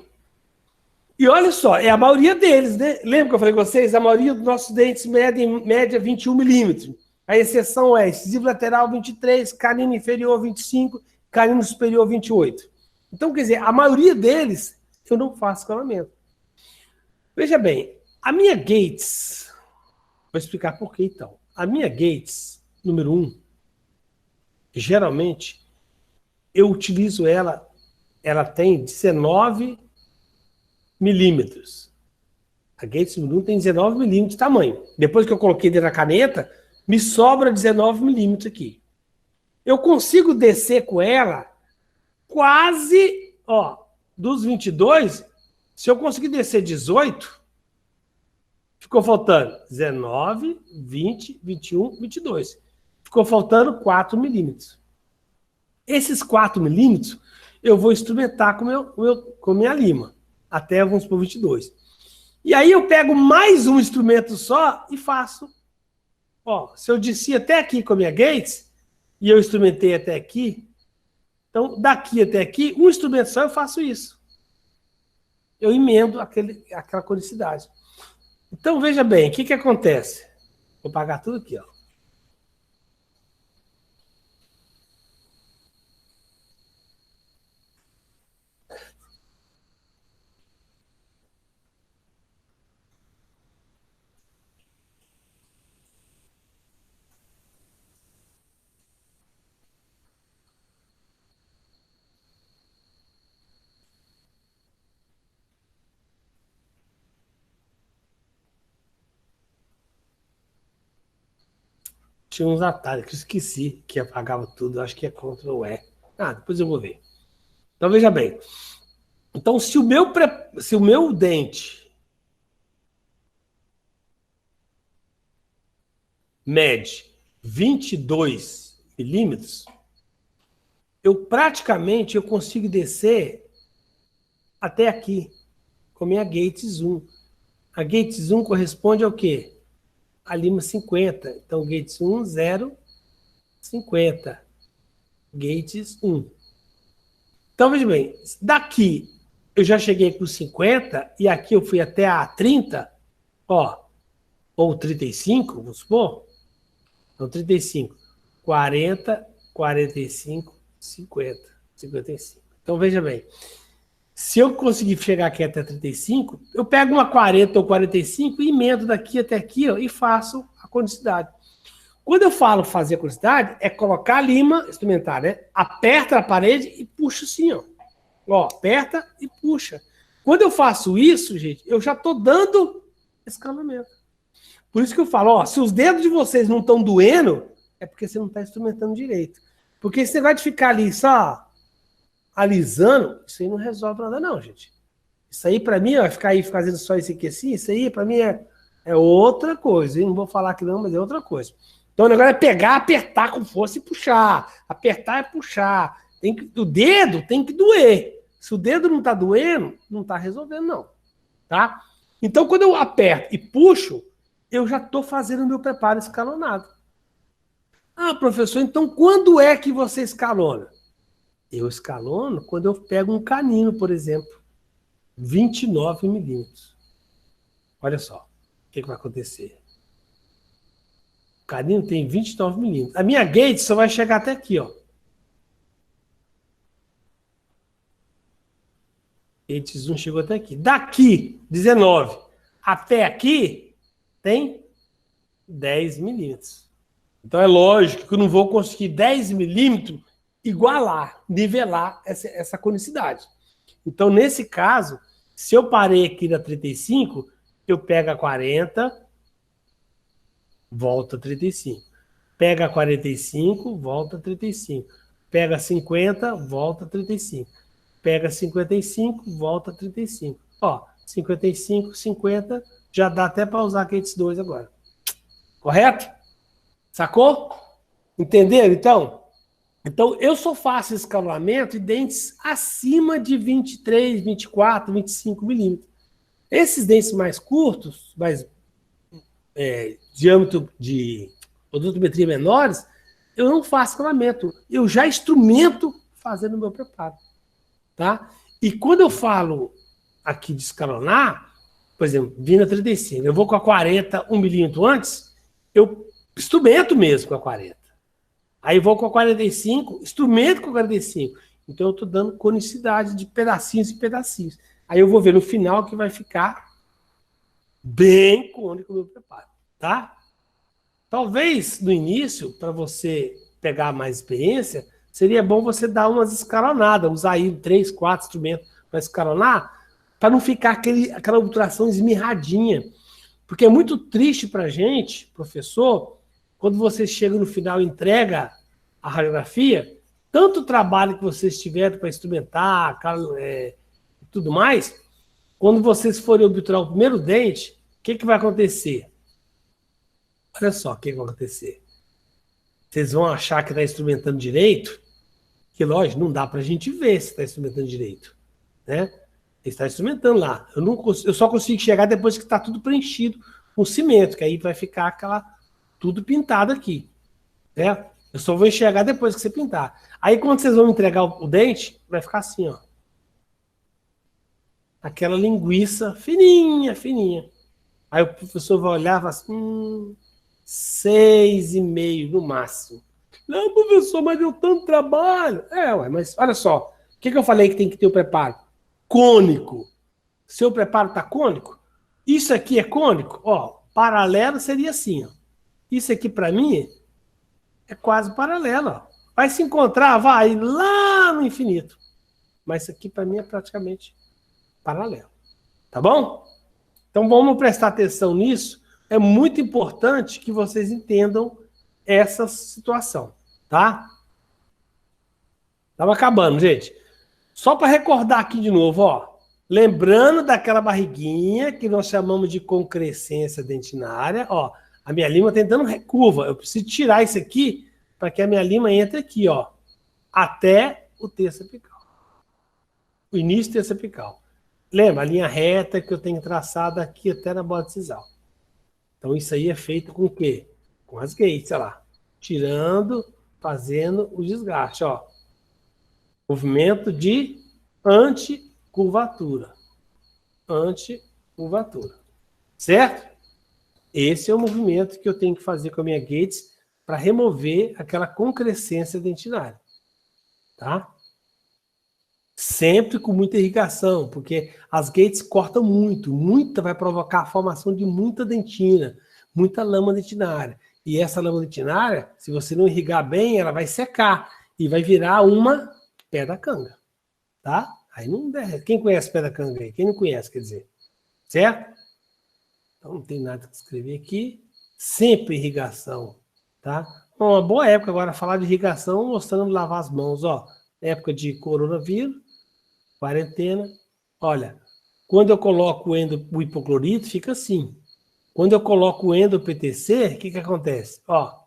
E olha só, é a maioria deles, né? Lembra que eu falei com vocês? A maioria dos nossos dentes medem em média 21 milímetros. A exceção é incisivo lateral 23, canino inferior 25, canino superior 28. Então, quer dizer, a maioria deles eu não faço escalonamento. Veja bem, a minha Gates, vou explicar por quê então. A minha Gates, número 1, geralmente, eu utilizo ela tem 19 milímetros. A Gates número 1 tem 19 milímetros de tamanho. Depois que eu coloquei dentro da caneta, me sobra 19 milímetros aqui. Eu consigo descer com ela quase, ó, dos 22, se eu conseguir descer 18, ficou faltando 19, 20, 21, 22. Ficou faltando 4 milímetros. Esses 4 milímetros eu vou instrumentar com minha lima, até, vamos por 22. E aí eu pego mais um instrumento só e faço. Ó, se eu desci até aqui com a minha Gates, e eu instrumentei até aqui, então daqui até aqui, um instrumento só eu faço isso. Eu emendo aquela conicidade. Então, veja bem, o que acontece? Vou apagar tudo aqui, ó. Tinha uns atalhos que eu esqueci que apagava tudo. Acho que é Ctrl E. Depois eu vou ver. Então, veja bem. Então, se o meu dente mede 22 milímetros, eu consigo descer até aqui, com a minha Gates 1. A Gates 1 corresponde ao quê? A lima 50. Então, Gates 1, 0, 50. Gates 1. Então, veja bem, daqui eu já cheguei com 50 e aqui eu fui até a 30, ó, ou 35, vamos supor. Então, 35, 40, 45, 50, 55. Então, veja bem, se eu conseguir chegar aqui até 35, eu pego uma 40 ou 45 e emendo daqui até aqui, ó, e faço a conicidade. Quando eu falo fazer a conicidade, é colocar a lima, instrumentar, né? Aperta a parede e puxa assim, ó. Ó, aperta e puxa. Quando eu faço isso, gente, eu já estou dando escalonamento. Por isso que eu falo, ó, se os dedos de vocês não estão doendo, é porque você não está instrumentando direito. Porque esse negócio de ficar ali só alisando, isso aí não resolve nada não, gente. Isso aí para mim, ó, ficar aí fazendo só isso aqui assim, isso aí para mim é outra coisa. Eu não vou falar que não, mas é outra coisa. Então o negócio é pegar, apertar com força e puxar. Apertar e puxar. O dedo tem que doer. Se o dedo não está doendo, não está resolvendo não. Tá? Então, quando eu aperto e puxo, eu já estou fazendo o meu preparo escalonado. Ah, professor, então quando é que você escalona? Eu escalono quando eu pego um canino, por exemplo, 29 milímetros. Olha só, o que vai acontecer? O canino tem 29 milímetros. A minha gate só vai chegar até aqui, ó. Gate zoom chegou até aqui. Daqui, 19, até aqui, tem 10 milímetros. Então é lógico que eu não vou conseguir 10 milímetros igualar, nivelar essa conicidade. Então, nesse caso, se eu parei aqui na 35, eu pego a 40, volta a 35. Pega a 45, volta a 35. Pega a 50, volta a 35. Pega a 55, volta a 35. Ó, 55, 50, já dá até para usar aqueles dois agora. Correto? Sacou? Entenderam, então? Então, eu só faço escalonamento de dentes acima de 23, 24, 25 milímetros. Esses dentes mais curtos, mais diâmetro de odontometria menores, eu não faço escalonamento. Eu já instrumento fazendo o meu preparo. Tá? E quando eu falo aqui de escalonar, por exemplo, vindo a 35, eu vou com a 40, 1 milímetro antes, eu instrumento mesmo com a 40. Aí vou com a 45, instrumento com a 45. Então eu estou dando conicidade de pedacinhos e pedacinhos. Aí eu vou ver no final que vai ficar bem cônico o meu preparo, tá? Talvez no início, para você pegar mais experiência, seria bom você dar umas escalonadas, usar aí 3, 4 instrumentos para escalonar, para não ficar aquela obturação esmirradinha. Porque é muito triste para a gente, professor, quando você chega no final e entrega a radiografia, tanto trabalho que vocês tiveram para instrumentar, tudo mais, quando vocês forem obturar o primeiro dente, o que vai acontecer? Olha só o que vai acontecer. Vocês vão achar que está instrumentando direito, que lógico, não dá para a gente ver se está instrumentando direito, né? Ele está instrumentando lá. Eu só consigo chegar depois que está tudo preenchido com cimento, que aí vai ficar tudo pintado aqui, né? Eu só vou enxergar depois que você pintar. Aí quando vocês vão entregar o dente, vai ficar assim, ó. Aquela linguiça fininha, fininha. Aí o professor vai olhar e vai assim, 6,5 no máximo. Não, professor, mas deu tanto trabalho. Mas olha só. O que eu falei que tem que ter o preparo? Cônico. Seu preparo está cônico? Isso aqui é cônico? Ó, paralelo seria assim, ó. Isso aqui para mim é quase paralelo, ó. Vai se encontrar, vai lá no infinito. Mas isso aqui para mim é praticamente paralelo. Tá bom? Então vamos prestar atenção nisso. É muito importante que vocês entendam essa situação, tá? Estava acabando, gente. Só para recordar aqui de novo, ó. Lembrando daquela barriguinha que nós chamamos de concrescência dentinária, ó. A minha lima está dando curva. Eu preciso tirar isso aqui para que a minha lima entre aqui, ó. Até o terço apical. O início do terço apical. Lembra? A linha reta que eu tenho traçada aqui até na borda cisal. Então isso aí é feito com o quê? Com as gates, olha lá. Tirando, fazendo o desgaste, ó. Movimento de anticurvatura. Anticurvatura. Certo? Esse é o movimento que eu tenho que fazer com a minha gates para remover aquela concrescência dentinária. Tá? Sempre com muita irrigação, porque as gates cortam muito. Muita vai provocar a formação de muita dentina, muita lama dentinária. E essa lama dentinária, se você não irrigar bem, ela vai secar e vai virar uma pé da canga, tá? Aí não der. Quem conhece pé da canga aí? Quem não conhece, quer dizer. Certo? Então não tem nada que escrever aqui. Sempre irrigação, tá? Uma boa época agora falar de irrigação, mostrando lavar as mãos, ó. Época de coronavírus, quarentena. Olha, quando eu coloco o hipoclorito, fica assim. Quando eu coloco o endo-PTC, o que acontece? Ó,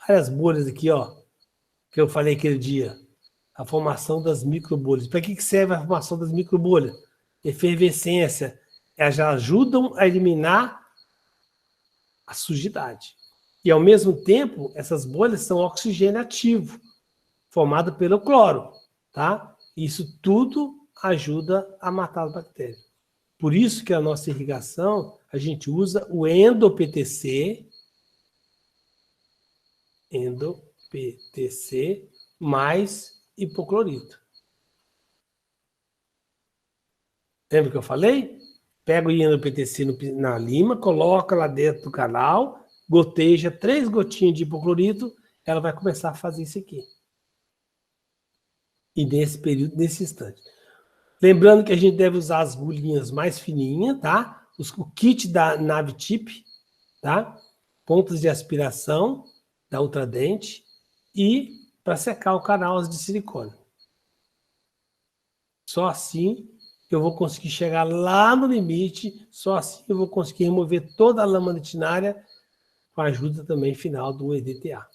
olha as bolhas aqui, ó, que eu falei aquele dia. A formação das microbolhas. Para que serve a formação das microbolhas? Efervescência, Elas já ajudam a eliminar a sujidade. E, ao mesmo tempo, essas bolhas são oxigênio ativo, formado pelo cloro, tá? Isso tudo ajuda a matar as bactérias. Por isso que a nossa irrigação, a gente usa o endo-PTC mais hipoclorito. Lembra que eu falei? Pega o endo-PTC na lima, coloca lá dentro do canal, goteja 3 gotinhas de hipoclorito, ela vai começar a fazer isso aqui. E nesse período, nesse instante. Lembrando que a gente deve usar as agulhinhas mais fininhas, tá? O kit da Navitip, tá? Pontas de aspiração da Ultradente e para secar o canal as de silicone. Só assim eu vou conseguir chegar lá no limite, só assim eu vou conseguir remover toda a lama lentinária com a ajuda também final do EDTA.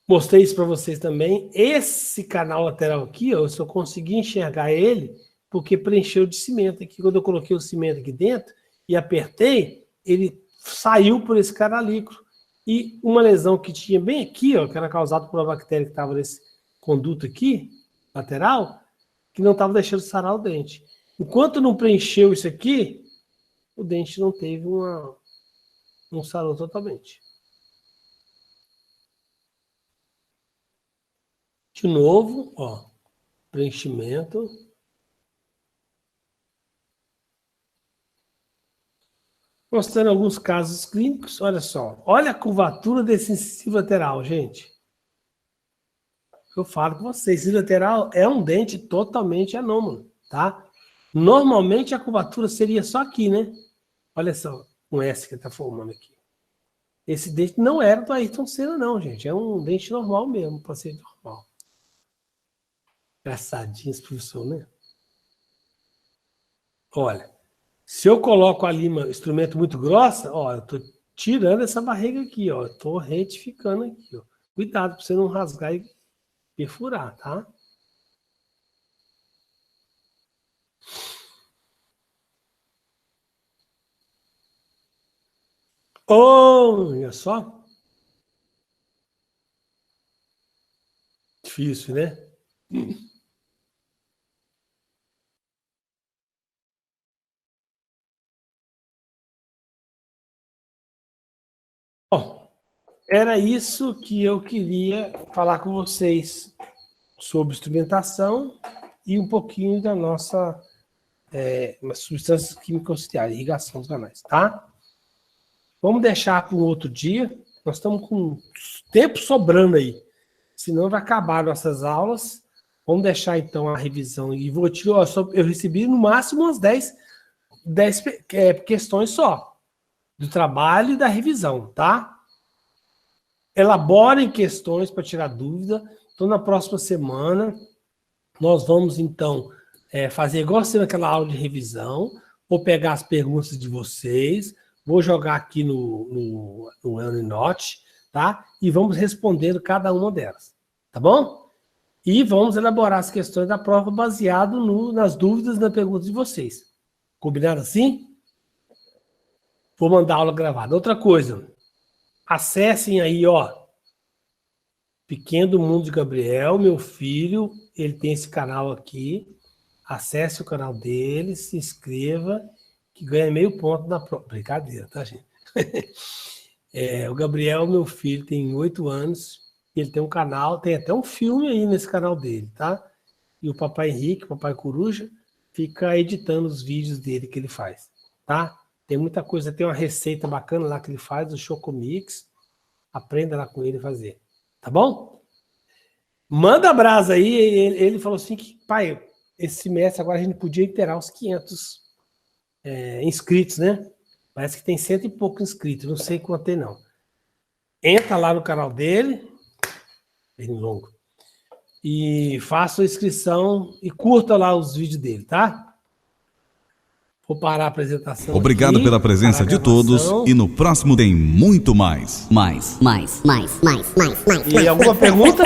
Mostrei isso para vocês também. Esse canal lateral aqui, ó, eu só consegui enxergar ele porque preencheu de cimento aqui. Quando eu coloquei o cimento aqui dentro e apertei, ele saiu por esse canalículo. E uma lesão que tinha bem aqui, ó, que era causada por uma bactéria que estava nesse conduto aqui, lateral, que não estava deixando sarar o dente. Enquanto não preencheu isso aqui, o dente não teve não sarou totalmente. De novo, ó, preenchimento. Mostrando alguns casos clínicos, olha só. Olha a curvatura desse incisivo lateral, gente. Eu falo com vocês, incisivo lateral é um dente totalmente anômalo, tá? Normalmente a curvatura seria só aqui, né? Olha só, um S que está formando aqui. Esse dente não era do Ayrton Senna, não, gente. É um dente normal mesmo, um paciente normal. Engraçadinho esse professor, né? Olha, se eu coloco a lima, instrumento muito grossa, ó, eu tô tirando essa barriga aqui, ó. Eu tô retificando aqui, ó. Cuidado para você não rasgar e perfurar, tá? Olha só. Difícil, né? Bom, era isso que eu queria falar com vocês sobre instrumentação e um pouquinho da nossa substâncias químicas auxiliares, irrigação dos canais, tá? Vamos deixar para um outro dia. Nós estamos com tempo sobrando aí. Senão vai acabar nossas aulas. Vamos deixar então a revisão. E vou tirar, eu recebi no máximo umas 10 questões só. Do trabalho e da revisão, tá? Elaborem questões para tirar dúvida. Então, na próxima semana, nós vamos, então, fazer igual sendo aquela aula de revisão. Vou pegar as perguntas de vocês, vou jogar aqui no Aninote, tá? E vamos respondendo cada uma delas, tá bom? E vamos elaborar as questões da prova baseado nas dúvidas nas perguntas de vocês. Combinado assim? Vou mandar a aula gravada. Outra coisa, acessem aí, ó, Pequeno Mundo de Gabriel, meu filho, ele tem esse canal aqui. Acesse o canal dele, se inscreva, que ganha meio ponto na prova. Brincadeira, tá, gente? O Gabriel, meu filho, tem 8 anos, ele tem um canal, tem até um filme aí nesse canal dele, tá? E o papai Henrique, o papai Coruja, fica editando os vídeos dele que ele faz, tá? Tem muita coisa, tem uma receita bacana lá que ele faz, o Chocomix. Aprenda lá com ele fazer, tá bom? Manda brasa aí. Ele falou assim que, pai, esse semestre agora a gente podia inteirar os 500 inscritos, né? Parece que tem 100 e pouco inscritos, não sei quanto tem não. Entra lá no canal dele, bem longo, e faça a inscrição e curta lá os vídeos dele, tá? Vou parar a apresentação. Obrigado aqui, pela presença de todos e no próximo tem muito mais. Mais. E alguma pergunta?